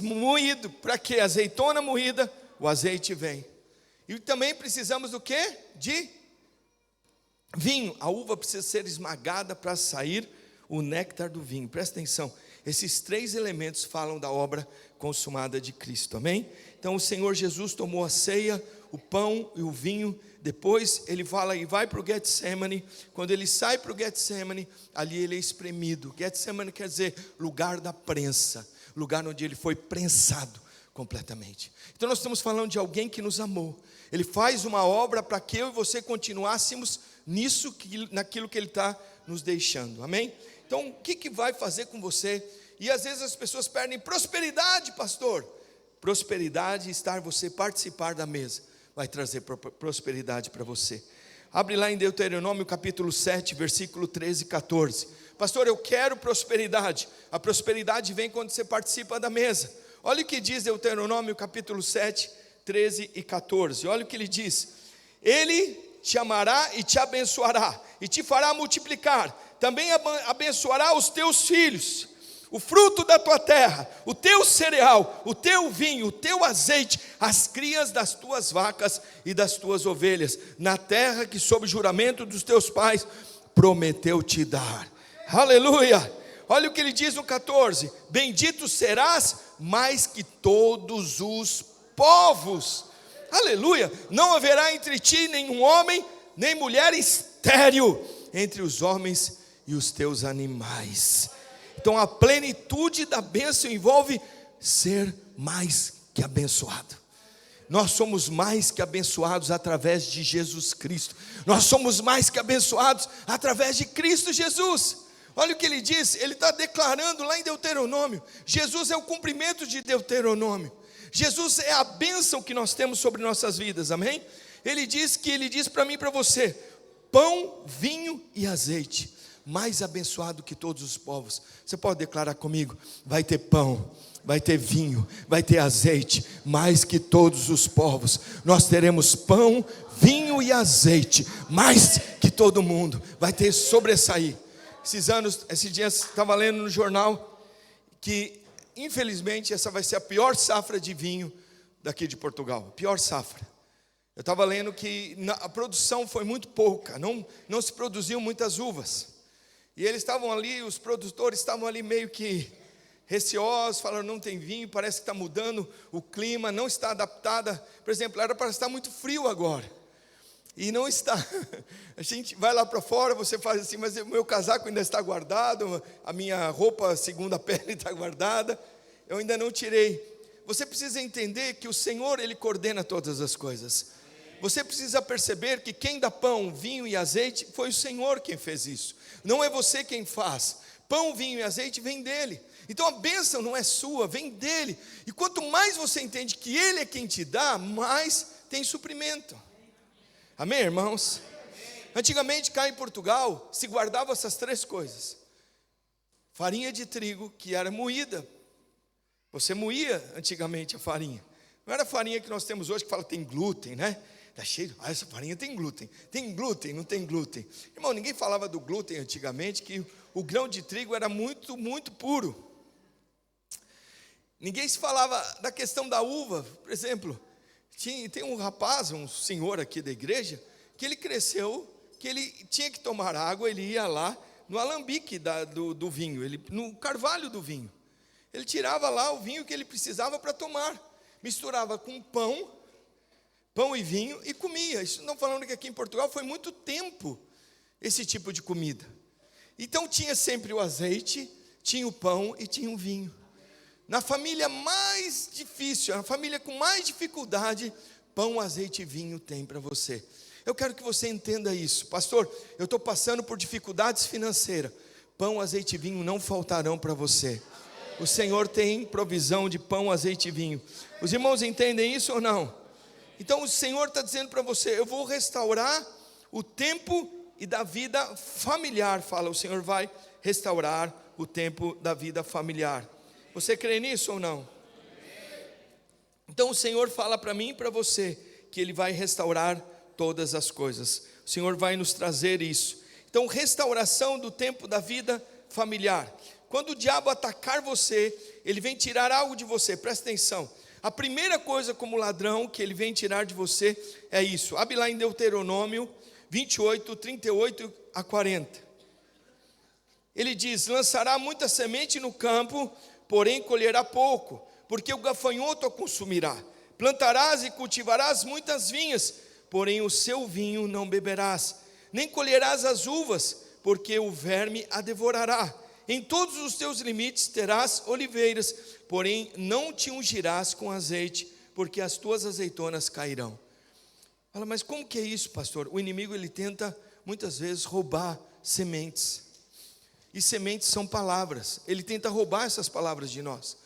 moído, para que a azeitona moída, o azeite vem. E também precisamos do quê? De vinho. A uva precisa ser esmagada para sair o néctar do vinho. Presta atenção, esses 3 elementos falam da obra consumada de Cristo, amém? Então o Senhor Jesus tomou a ceia, o pão e o vinho. Depois ele fala e vai para o Getsemane. Quando ele sai para o Getsemane, ali ele é espremido. Getsemane quer dizer lugar da prensa, lugar onde ele foi prensado completamente. Então nós estamos falando de alguém que nos amou. Ele faz uma obra para que eu e você continuássemos naquilo que ele está nos deixando, amém? Então, o que vai fazer com você? E às vezes as pessoas perdem prosperidade, pastor. Prosperidade, estar você participar da mesa, vai trazer prosperidade para você. Abre lá em Deuteronômio capítulo 7, versículo 13 e 14. Pastor, eu quero prosperidade. A prosperidade vem quando você participa da mesa. Olha o que diz Deuteronômio capítulo 7, 13 e 14. Olha o que ele diz: Ele te amará e te abençoará, e te fará multiplicar. Também abençoará os teus filhos, o fruto da tua terra, o teu cereal, o teu vinho, o teu azeite, as crias das tuas vacas e das tuas ovelhas, na terra que sob juramento dos teus pais prometeu te dar. Aleluia! Olha o que ele diz no 14: Bendito serás mais que todos os povos. Aleluia! Não haverá entre ti nenhum homem, nem mulher estéril entre os homens e os teus animais. Então a plenitude da bênção envolve ser mais que abençoado. Nós somos mais que abençoados através de Jesus Cristo. Nós somos mais que abençoados através de Cristo Jesus. Olha o que ele diz, ele está declarando lá em Deuteronômio. Jesus é o cumprimento de Deuteronômio. Jesus é a bênção que nós temos sobre nossas vidas, amém? Ele diz para mim e para você: pão, vinho e azeite, mais abençoado que todos os povos. Você pode declarar comigo? Vai ter pão, vai ter vinho, vai ter azeite, mais que todos os povos. Nós teremos pão, vinho e azeite, mais que todo mundo. Vai ter sobressair. Esses dias estava lendo no jornal que infelizmente essa vai ser a pior safra de vinho daqui de Portugal. Pior safra. Eu estava lendo que a produção foi muito pouca, não se produziam muitas uvas. E eles estavam ali, os produtores estavam ali meio que receosos, falaram: não tem vinho, parece que está mudando o clima, não está adaptada. Por exemplo, era para estar muito frio agora, e não está. A gente vai lá para fora, você faz assim: mas o meu casaco ainda está guardado, a minha roupa segunda pele está guardada, eu ainda não tirei. Você precisa entender que o Senhor, Ele coordena todas as coisas. Você precisa perceber que quem dá pão, vinho e azeite foi o Senhor quem fez isso. Não é você quem faz. Pão, vinho e azeite vem dele. Então a bênção não é sua, vem dele. E quanto mais você entende que ele é quem te dá, mais tem suprimento. Amém, irmãos? Antigamente cá em Portugal se guardava essas três coisas: farinha de trigo que era moída. Você moía antigamente a farinha. Não era a farinha que nós temos hoje que fala que tem glúten, né? Está cheio, essa farinha tem glúten. Tem glúten, não tem glúten. Irmão, ninguém falava do glúten antigamente, que o grão de trigo era muito, muito puro. Ninguém se falava da questão da uva. Por exemplo, tem um rapaz, um senhor aqui da igreja, que ele cresceu, que ele tinha que tomar água, ele ia lá no alambique do vinho, no carvalho do vinho. Ele tirava lá o vinho que ele precisava para tomar, misturava com pão e vinho e comia. Isso não falando que aqui em Portugal foi muito tempo esse tipo de comida. Então tinha sempre o azeite, tinha o pão e tinha o vinho. Na família mais difícil, na família com mais dificuldade, pão, azeite e vinho tem para você. Eu quero que você entenda isso. Pastor, eu estou passando por dificuldades financeiras. Pão, azeite e vinho não faltarão para você. O Senhor tem provisão de pão, azeite e vinho. Os irmãos entendem isso ou não? Então o Senhor está dizendo para você: eu vou restaurar o tempo e da vida familiar. Fala, o Senhor vai restaurar o tempo da vida familiar. Você crê nisso ou não? Então o Senhor fala para mim e para você que Ele vai restaurar todas as coisas. O Senhor vai nos trazer isso. Então, restauração do tempo da vida familiar. Quando o diabo atacar você, ele vem tirar algo de você. Presta atenção. A primeira coisa como ladrão que ele vem tirar de você é isso. Abre lá em Deuteronômio 28, 38 a 40. Ele diz: lançará muita semente no campo, porém colherá pouco, porque o gafanhoto a consumirá. Plantarás e cultivarás muitas vinhas, porém o seu vinho não beberás. Nem colherás as uvas, porque o verme a devorará. Em todos os teus limites terás oliveiras, porém não te ungirás com azeite, porque as tuas azeitonas cairão. Fala, mas como que é isso, pastor? O inimigo ele tenta muitas vezes roubar sementes. E sementes são palavras. Ele tenta roubar essas palavras de nós.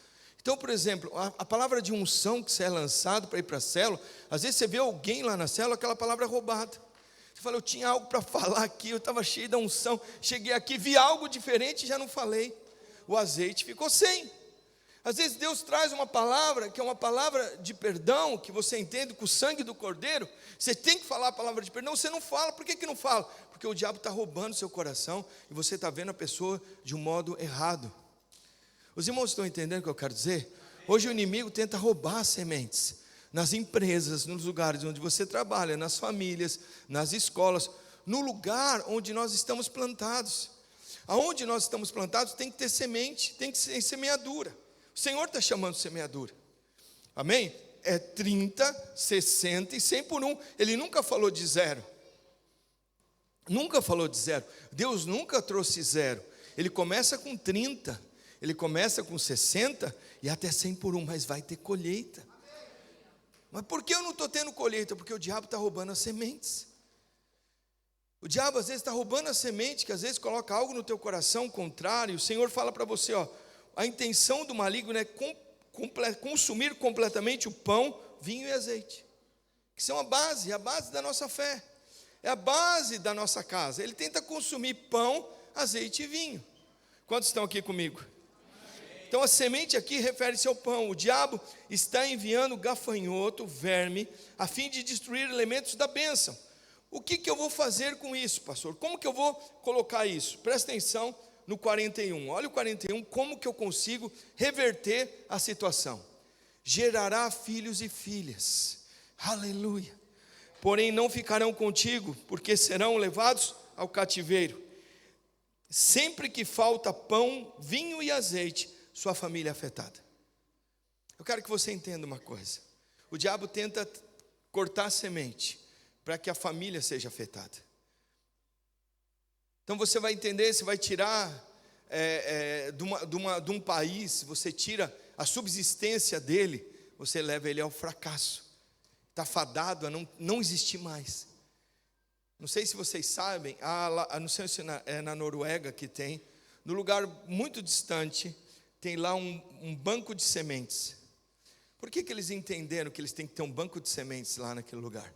Então, por exemplo, a palavra de unção que você é lançado para ir para a célula, às vezes você vê alguém lá na célula, aquela palavra é roubada. Você fala, eu tinha algo para falar aqui, eu estava cheio da unção, cheguei aqui, vi algo diferente e já não falei. O azeite ficou sem. Às vezes Deus traz uma palavra, que é uma palavra de perdão, que você entende com o sangue do Cordeiro, você tem que falar a palavra de perdão, você não fala. Por que não fala? Porque o diabo está roubando seu coração, e você está vendo a pessoa de um modo errado. Os irmãos estão entendendo o que eu quero dizer? Hoje o inimigo tenta roubar sementes, nas empresas, nos lugares onde você trabalha, nas famílias, nas escolas, no lugar onde nós estamos plantados. Aonde nós estamos plantados tem que ter semente, tem que ser semeadura. O Senhor está chamando de semeadura. Amém? É 30, 60 e 100 por 1. Ele nunca falou de zero. Nunca falou de zero. Deus nunca trouxe zero. Ele começa com 30, ele começa com 60 e até 100 por 1, mas vai ter colheita. Mas por que eu não estou tendo colheita? Porque o diabo está roubando as sementes. O diabo às vezes está roubando a semente, que às vezes coloca algo no teu coração contrário. O Senhor fala para você, a intenção do maligno é consumir completamente o pão, vinho e azeite, que são a base da nossa fé, é a base da nossa casa. Ele tenta consumir pão, azeite e vinho. Quantos estão aqui comigo? Então a semente aqui refere-se ao pão. O diabo está enviando gafanhoto, verme, a fim de destruir elementos da bênção. O que eu vou fazer com isso, pastor? Como que eu vou colocar isso? Presta atenção no 41. Olha o 41, como que eu consigo reverter a situação. Gerará filhos e filhas. Aleluia. Porém não ficarão contigo, porque serão levados ao cativeiro. Sempre que falta pão, vinho e azeite, sua família é afetada. Eu quero que você entenda uma coisa. O diabo tenta cortar a semente para que a família seja afetada. Então você vai entender, você vai tirar de um país, você tira a subsistência dele, você leva ele ao fracasso. Está fadado a não existir mais. Não sei se vocês sabem, não sei se é na Noruega que tem, no lugar muito distante, tem lá um banco de sementes. Por que eles entenderam que eles têm que ter um banco de sementes lá naquele lugar?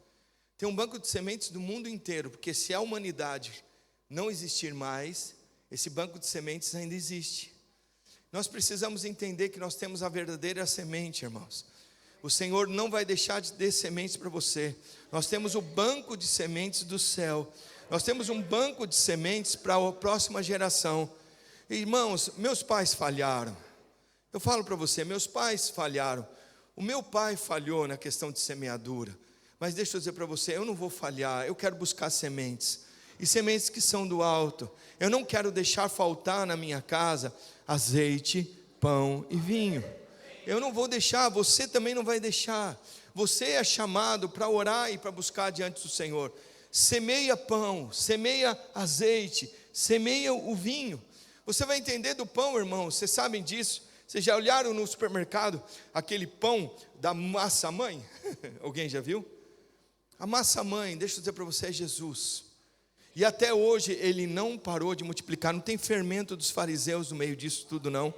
Tem um banco de sementes do mundo inteiro, porque se a humanidade não existir mais, esse banco de sementes ainda existe. Nós precisamos entender que nós temos a verdadeira semente, irmãos. O Senhor não vai deixar de dar sementes para você. Nós temos o banco de sementes do céu. Nós temos um banco de sementes para a próxima geração. Irmãos, meus pais falharam. Eu falo para você, meus pais falharam. O meu pai falhou na questão de semeadura. Mas deixa eu dizer para você, eu não vou falhar. Eu quero buscar sementes. E sementes que são do alto. Eu não quero deixar faltar na minha casa azeite, pão e vinho. Eu não vou deixar, você também não vai deixar. Você é chamado para orar e para buscar diante do Senhor. Semeia pão, semeia azeite, semeia o vinho. Você vai entender do pão, irmão, vocês sabem disso. Vocês já olharam no supermercado aquele pão da massa mãe? Alguém já viu? A massa mãe, deixa eu dizer para você, é Jesus. E até hoje ele não parou de multiplicar. Não tem fermento dos fariseus no meio disso tudo não.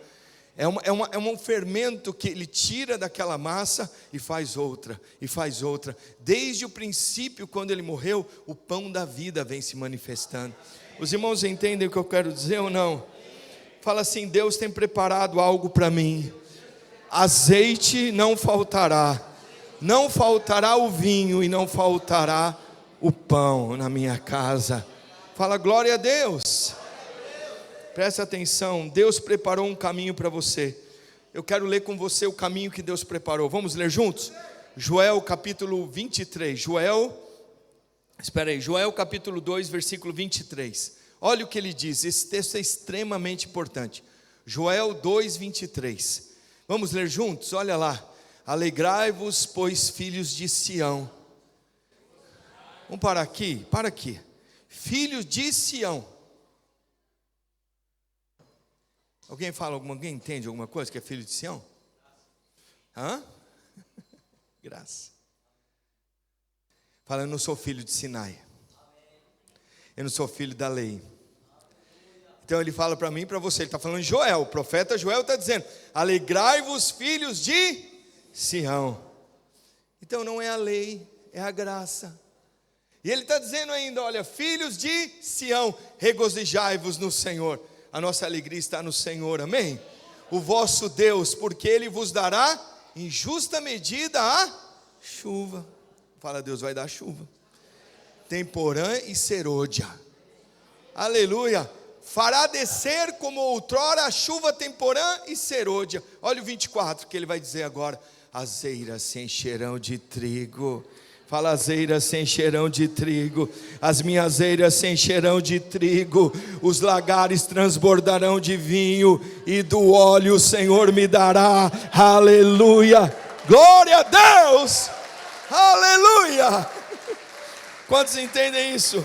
É um fermento que ele tira daquela massa e faz outra, e faz outra. Desde o princípio, quando ele morreu, o pão da vida vem se manifestando. Os irmãos entendem o que eu quero dizer ou não? Fala assim, Deus tem preparado algo para mim. Azeite não faltará. Não faltará o vinho e não faltará o pão na minha casa. Fala glória a Deus. Presta atenção, Deus preparou um caminho para você. Eu quero ler com você o caminho que Deus preparou. Vamos ler juntos? Joel capítulo 23. Joel capítulo 2, versículo 23. Olha o que ele diz, esse texto é extremamente importante. Joel 2, 23. Vamos ler juntos? Olha lá. Alegrai-vos, pois filhos de Sião. Vamos parar aqui, para aqui. Filhos de Sião. Alguém entende alguma coisa que é filho de Sião? Hã? Graça. Fala, eu não sou filho de Sinai. Eu não sou filho da lei. Então ele fala para mim e para você, ele está falando de Joel, o profeta Joel está dizendo: alegrai-vos, filhos de Sião. Então não é a lei, é a graça. E ele está dizendo ainda, olha, filhos de Sião, regozijai-vos no Senhor. A nossa alegria está no Senhor, amém? O vosso Deus, porque Ele vos dará em justa medida a chuva. Fala, Deus vai dar chuva. Temporã e serôdia. Aleluia. Fará descer como outrora a chuva temporã e serôdia. Olha o 24 que ele vai dizer agora: as eiras se encherão de trigo. Fala, as eiras se encherão de trigo, as minhas eiras se encherão de trigo, os lagares transbordarão de vinho, e do óleo o Senhor me dará. Aleluia, glória a Deus, aleluia. Quantos entendem isso?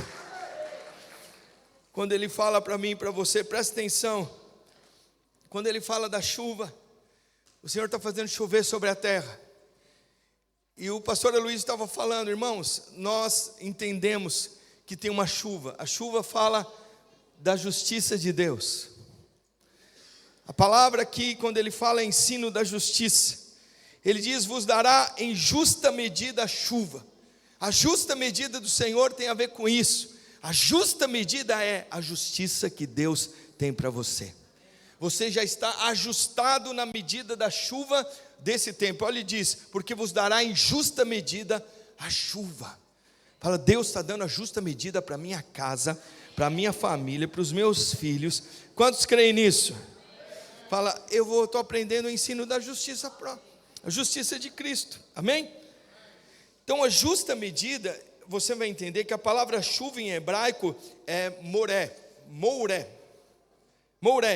Quando ele fala para mim e para você, presta atenção, quando ele fala da chuva, o Senhor está fazendo chover sobre a terra. E o pastor Luiz estava falando, irmãos, nós entendemos que tem uma chuva. A chuva fala da justiça de Deus. A palavra aqui, quando ele fala ensino da justiça, ele diz: vos dará em justa medida a chuva. A justa medida do Senhor tem a ver com isso. A justa medida é a justiça que Deus tem para você. Você já está ajustado na medida da chuva desse tempo. Olha, ele diz: porque vos dará em justa medida a chuva. Fala, Deus está dando a justa medida para a minha casa, para a minha família, para os meus filhos. Quantos creem nisso? Fala, eu estou aprendendo o ensino da justiça própria, a justiça de Cristo, amém? Então a justa medida, você vai entender que a palavra chuva em hebraico é mouré,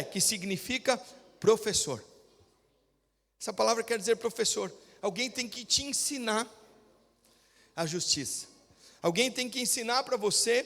que significa professor. Essa palavra quer dizer professor. Alguém tem que te ensinar a justiça. Alguém tem que ensinar para você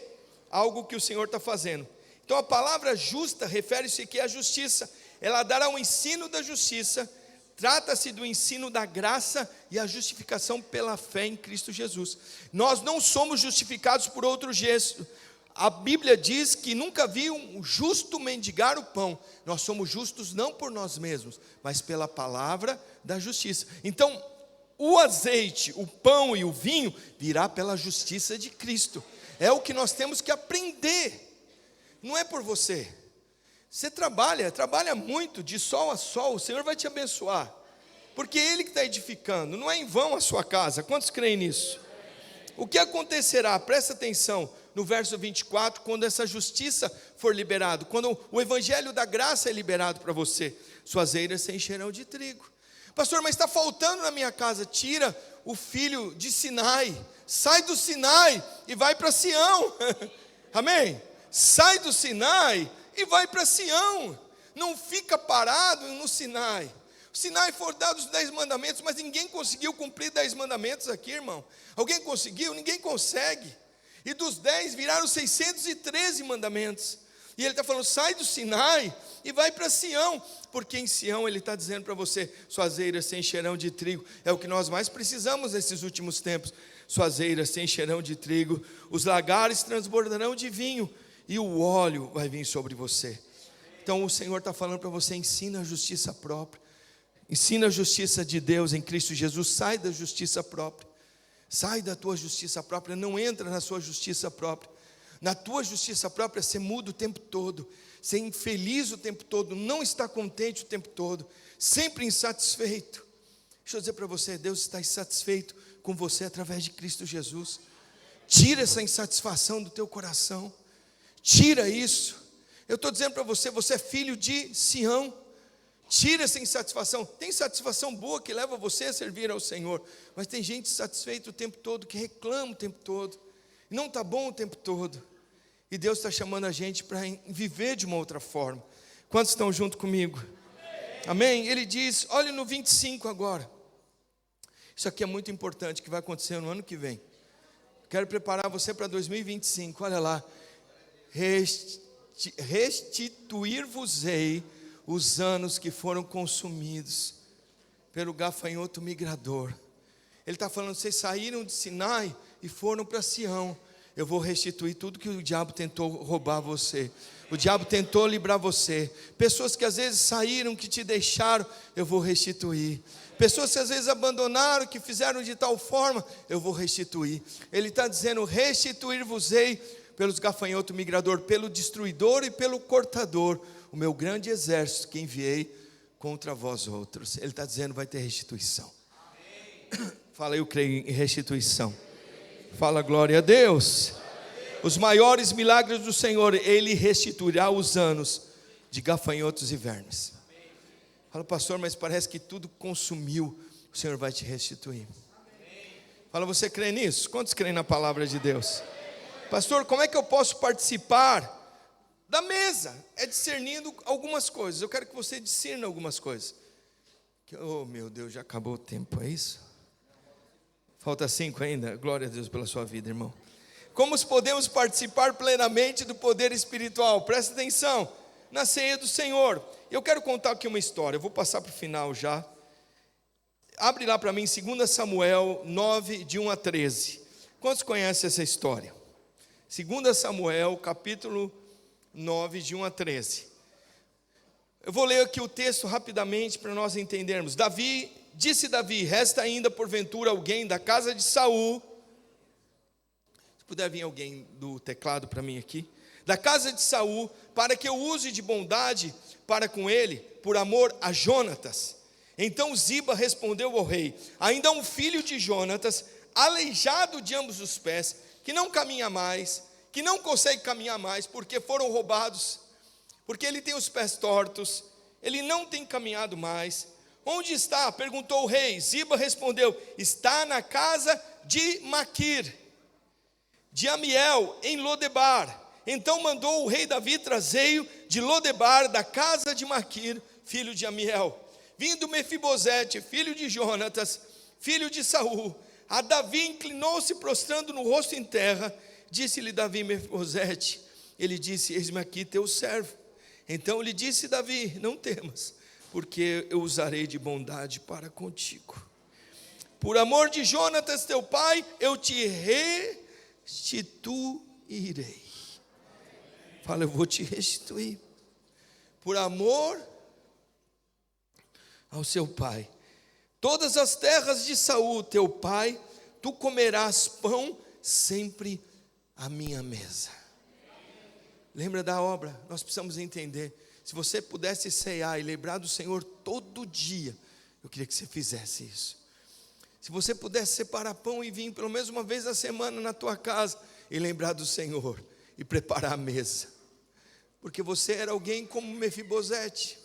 algo que o Senhor está fazendo. Então a palavra justa refere-se aqui à justiça. Ela dará um ensino da justiça. Trata-se do ensino da graça e a justificação pela fé em Cristo Jesus. Nós não somos justificados por outro gesto. A Bíblia diz que nunca vi um justo mendigar o pão. Nós somos justos não por nós mesmos, mas pela palavra da justiça. Então, o azeite, o pão e o vinho virá pela justiça de Cristo. É o que nós temos que aprender. Não é por você. Você trabalha muito, de sol a sol, o Senhor vai te abençoar. Porque Ele que está edificando, não é em vão a sua casa. Quantos creem nisso? O que acontecerá? Presta atenção. No verso 24, quando essa justiça for liberada, quando o evangelho da graça é liberado para você, suas eiras se encherão de trigo. Pastor, mas está faltando na minha casa. Tira o filho de Sinai, sai do Sinai e vai para Sião. Amém? Sai do Sinai e vai para Sião. Não fica parado no Sinai. O Sinai foram dados os 10 mandamentos, mas ninguém conseguiu cumprir 10 mandamentos aqui, irmão. Alguém conseguiu? Ninguém consegue. E dos 10 viraram 613 mandamentos. E ele está falando, sai do Sinai e vai para Sião. Porque em Sião ele está dizendo para você, suas eiras se encherão de trigo. É o que nós mais precisamos nesses últimos tempos. Suas eiras se encherão de trigo, os lagares transbordarão de vinho, e o óleo vai vir sobre você. Então o Senhor está falando para você, ensina a justiça própria. Ensina a justiça de Deus em Cristo Jesus. Sai da justiça própria. Sai da tua justiça própria, não entra na sua justiça própria. Na tua justiça própria você muda o tempo todo, você é infeliz o tempo todo, não está contente o tempo todo, sempre insatisfeito. Deixa eu dizer para você, Deus está insatisfeito com você através de Cristo Jesus. Tira essa insatisfação do teu coração, tira isso. Eu estou dizendo para você, você é filho de Sião. Tira essa insatisfação. Tem satisfação boa que leva você a servir ao Senhor, mas tem gente satisfeita o tempo todo, que reclama o tempo todo, não está bom o tempo todo. E Deus está chamando a gente para viver de uma outra forma. Quantos estão junto comigo? Amém? Ele diz, olha no 25 agora. Isso aqui é muito importante, que vai acontecer no ano que vem. Quero preparar você para 2025, olha lá. Restituir-vos-ei os anos que foram consumidos pelo gafanhoto migrador. Ele está falando, vocês saíram de Sinai e foram para Sião. eu vou restituir tudo que o diabo tentou roubar você. O diabo tentou livrar você. Pessoas que às vezes saíram, que te deixaram, eu vou restituir. Pessoas que às vezes abandonaram, que fizeram de tal forma, eu vou restituir. Ele está dizendo, restituir-vos-ei pelos gafanhotos migrador, pelo destruidor e pelo cortador, o meu grande exército que enviei contra vós outros. Ele está dizendo, vai ter restituição. Amém. Fala, eu creio em restituição. Fala, glória a Deus. Os maiores milagres do Senhor, Ele restituirá os anos de gafanhotos e vermes. Fala, pastor, mas parece que tudo consumiu. O Senhor vai te restituir. Fala, você crê nisso? Quantos creem na palavra de Deus? Pastor, como é que eu posso participar da mesa? É discernindo algumas coisas. Eu quero que você discirna algumas coisas. Oh, meu Deus, já acabou o tempo, é isso? Falta 5 ainda? Glória a Deus pela sua vida, irmão. Como podemos participar plenamente do poder espiritual? Presta atenção, na ceia do Senhor. Eu quero contar aqui uma história, eu vou passar para o final já. Abre lá para mim, 2 Samuel 9, de 1 a 13. Quantos conhecem essa história? 2 Samuel, capítulo 9, de 1 a 13. Eu vou ler aqui o texto rapidamente para nós entendermos. Disse Davi, resta ainda porventura alguém da casa de Saul. Se puder vir alguém do teclado para mim aqui. Da casa de Saul, para que eu use de bondade para com ele, por amor a Jonatas. Então Ziba respondeu ao rei, ainda um filho de Jonatas, aleijado de ambos os pés, que não caminha mais, que não consegue caminhar mais, porque foram roubados, porque ele tem os pés tortos, ele não tem caminhado mais. Onde está? Perguntou o rei. Ziba respondeu, está na casa de Maquir, de Amiel, em Lodebar. Então mandou o rei Davi trazer-o de Lodebar, da casa de Maquir, filho de Amiel. Vindo Mefibosete, filho de Jonatas, filho de Saul, a Davi inclinou-se prostrando no rosto em terra. Disse-lhe Davi, Mefibosete, ele disse, eis-me aqui teu servo. Então lhe disse Davi, não temas, porque eu usarei de bondade para contigo. Por amor de Jonatas teu pai, eu te restituirei. Fala, eu vou te restituir. Por amor ao seu pai. Todas as terras de Saul, teu pai, tu comerás pão sempre à minha mesa. Lembra da obra? Nós precisamos entender. Se você pudesse ceiar e lembrar do Senhor todo dia, eu queria que você fizesse isso. Se você pudesse separar pão e vinho pelo menos uma vez na semana na tua casa e lembrar do Senhor e preparar a mesa. Porque você era alguém como Mefibosete.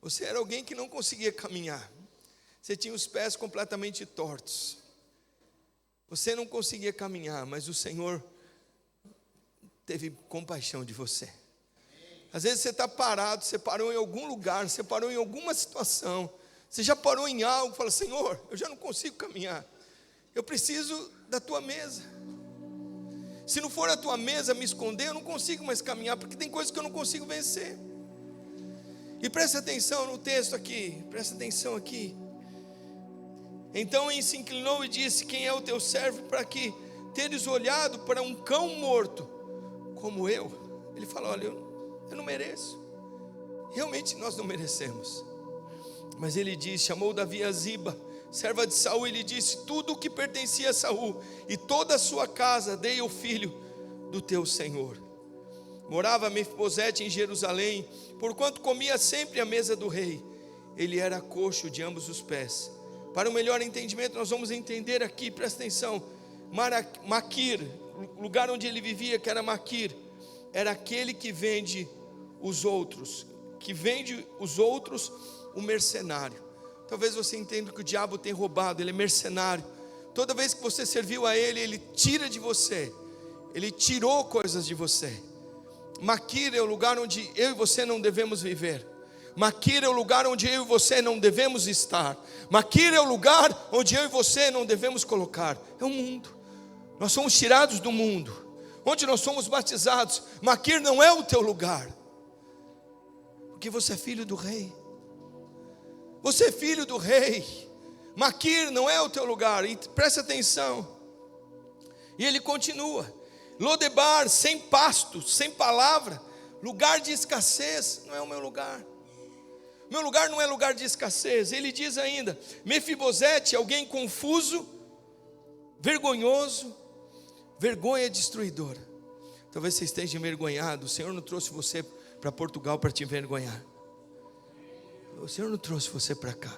Você era alguém que não conseguia caminhar. Você tinha os pés completamente tortos. Você não conseguia caminhar, mas o Senhor teve compaixão de você. Às vezes você está parado, você parou em algum lugar, você parou em alguma situação, você já parou em algo, fala, Senhor, eu já não consigo caminhar, eu preciso da tua mesa. Se não for a tua mesa me esconder, eu não consigo mais caminhar, porque tem coisas que eu não consigo vencer. E presta atenção no texto aqui, presta atenção aqui. Então ele se inclinou e disse, quem é o teu servo para que teres olhado para um cão morto como eu? Ele falou, olha, eu não mereço. Realmente nós não merecemos. Mas ele disse, chamou Davi a Ziba, serva de Saul, e lhe disse, tudo o que pertencia a Saul e toda a sua casa dei ao filho do teu Senhor. Morava Mefibosete em Jerusalém, porquanto comia sempre à mesa do rei. Ele era coxo de ambos os pés. Para um melhor entendimento, nós vamos entender aqui, presta atenção. Maquir, lugar onde ele vivia, que era Maquir, era aquele que vende os outros, o mercenário. Talvez você entenda que o diabo tem roubado, ele é mercenário. Toda vez que você serviu a ele, ele tira de você, ele tirou coisas de você. Maquir é o lugar onde eu e você não devemos viver. Maquir é o lugar onde eu e você não devemos estar. Maquir é o lugar onde eu e você não devemos colocar. É o mundo. Nós somos tirados do mundo, onde nós somos batizados. Maquir não é o teu lugar, porque você é filho do rei. Você é filho do rei. Maquir não é o teu lugar. E presta atenção. E ele continua: Lodebar, sem pasto, sem palavra, lugar de escassez, não é o meu lugar. Meu lugar não é lugar de escassez. Ele diz ainda: Mefibosete, alguém confuso, vergonhoso, vergonha destruidora. Talvez você esteja envergonhado. O Senhor não trouxe você para Portugal para te envergonhar. O Senhor não trouxe você para cá.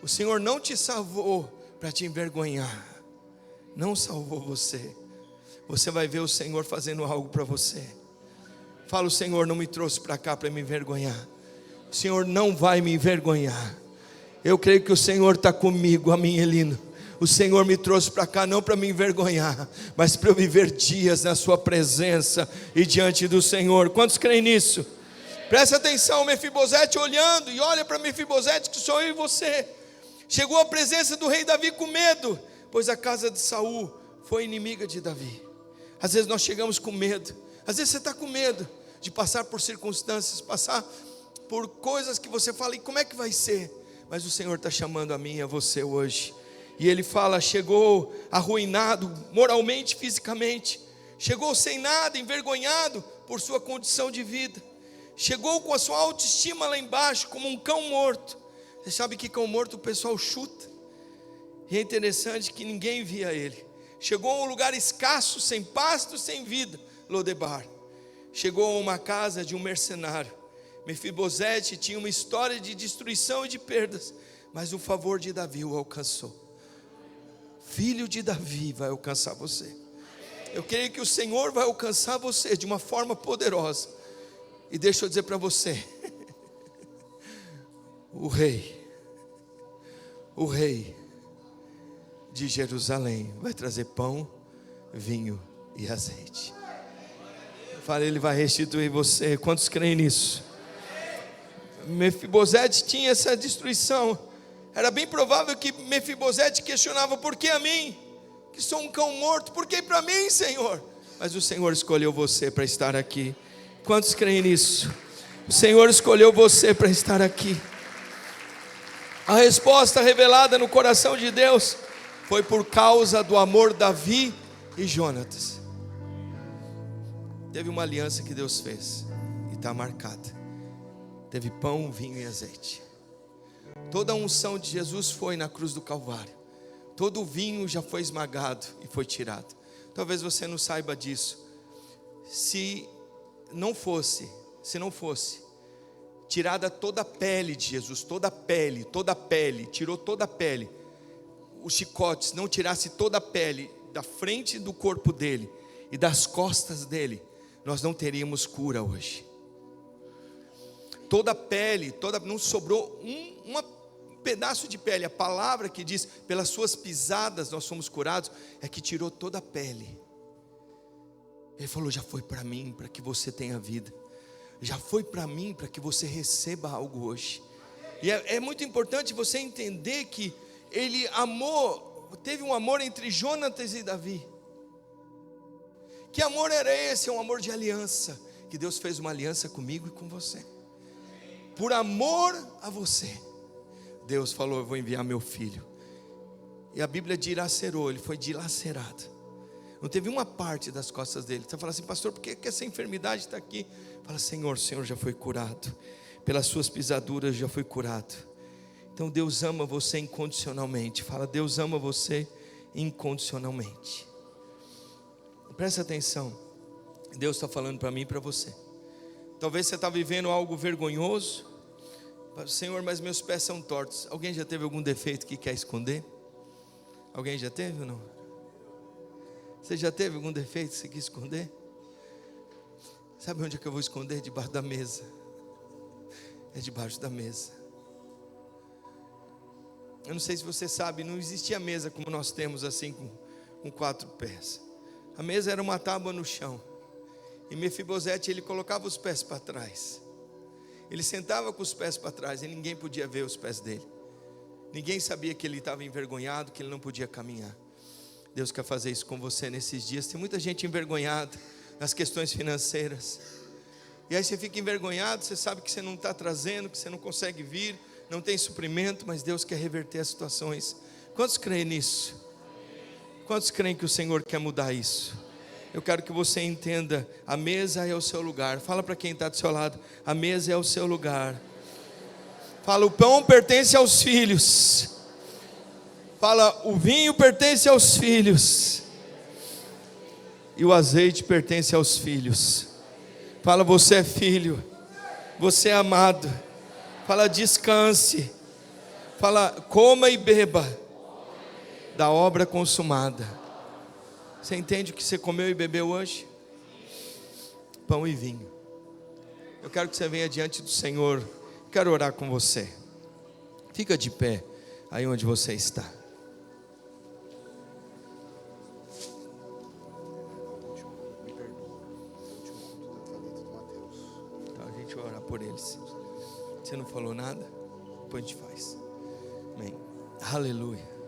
O Senhor não te salvou para te envergonhar. Não salvou você. Você vai ver o Senhor fazendo algo para você. Fala: o Senhor não me trouxe para cá para me envergonhar. O Senhor não vai me envergonhar. Eu creio que o Senhor está comigo, amém, Elino. O Senhor me trouxe para cá não para me envergonhar, mas para eu viver dias na sua presença e diante do Senhor. Quantos creem nisso? Presta atenção, Mefibosete olhando, e olha para Mefibosete, que sou eu e você. Chegou à presença do rei Davi com medo, pois a casa de Saul foi inimiga de Davi. Às vezes nós chegamos com medo. Às vezes você está com medo de passar por circunstâncias, passar por coisas que você fala: e como é que vai ser? Mas o Senhor está chamando a mim e a você hoje. E Ele fala: chegou arruinado moralmente, fisicamente. Chegou sem nada, envergonhado por sua condição de vida. Chegou com a sua autoestima lá embaixo, como um cão morto. Você sabe que cão morto o pessoal chuta. E é interessante que ninguém via ele. Chegou a um lugar escasso, sem pasto, sem vida, Lodebar. Chegou a uma casa de um mercenário. Mefibosete tinha uma história de destruição e de perdas, mas o favor de Davi o alcançou. Filho de Davi vai alcançar você. Eu creio que o Senhor vai alcançar você de uma forma poderosa. E deixa eu dizer para você, o rei de Jerusalém vai trazer pão, vinho e azeite. Fala: Ele vai restituir você. Quantos creem nisso? Mefibosete tinha essa destruição. Era bem provável que Mefibosete questionava: por que a mim, que sou um cão morto? Por que para mim, Senhor? Mas o Senhor escolheu você para estar aqui. Quantos creem nisso? O Senhor escolheu você para estar aqui. A resposta revelada no coração de Deus foi por causa do amor de Davi e Jonatas. Teve uma aliança que Deus fez e está marcada. Teve pão, vinho e azeite. Toda a unção de Jesus foi na cruz do Calvário. Todo o vinho já foi esmagado e foi tirado. Talvez você não saiba disso. Se não fosse tirada toda a pele de Jesus, toda a pele, tirou toda a pele, os chicotes, não tirasse toda a pele da frente do corpo dele e das costas dele, nós não teríamos cura hoje. Toda a pele, não sobrou um pedaço de pele. A palavra que diz: pelas suas pisadas nós somos curados, é que tirou toda a pele. Ele falou: já foi para mim, para que você tenha vida. Já foi para mim, para que você receba algo hoje. E é muito importante você entender que ele amou, teve um amor entre Jonatas e Davi. Que amor era esse? É um amor de aliança. Que Deus fez uma aliança comigo e com você. Por amor a você, Deus falou: eu vou enviar meu filho. E a Bíblia dilacerou, ele foi dilacerado. Não teve uma parte das costas dele. Você fala assim: pastor, por que essa enfermidade está aqui? Fala: Senhor, o Senhor já foi curado. Pelas suas pisaduras já foi curado. Então Deus ama você incondicionalmente. Fala: Deus ama você incondicionalmente. Presta atenção. Deus está falando para mim e para você. Talvez você está vivendo algo vergonhoso. Senhor, mas meus pés são tortos. Alguém já teve algum defeito que quer esconder? Alguém já teve ou não? Você já teve algum defeito que você quis esconder? Sabe onde é que eu vou esconder? Debaixo da mesa. É debaixo da mesa. Eu não sei se você sabe, não existia mesa como nós temos assim, com 4 pés. A mesa era uma tábua no chão. E Mefibosete, ele colocava os pés para trás. Ele sentava com os pés para trás e ninguém podia ver os pés dele. Ninguém sabia que ele estava envergonhado, que ele não podia caminhar. Deus quer fazer isso com você nesses dias. Tem muita gente envergonhada nas questões financeiras. E aí você fica envergonhado, você sabe que você não está trazendo, que você não consegue vir, não tem suprimento, mas Deus quer reverter as situações. Quantos creem nisso? Quantos creem que o Senhor quer mudar isso? Eu quero que você entenda, a mesa é o seu lugar. Fala para quem está do seu lado, a mesa é o seu lugar. Fala, o pão pertence aos filhos. Fala, o vinho pertence aos filhos. E o azeite pertence aos filhos. Fala, você é filho. Você é amado. Fala, descanse. Fala, coma e beba da obra consumada. Você entende o que você comeu e bebeu hoje? Pão e vinho. Eu quero que você venha diante do Senhor. Quero orar com você. Fica de pé aí onde você está. Então a gente vai orar por eles. Você não falou nada? Depois a gente faz. Amém. Aleluia.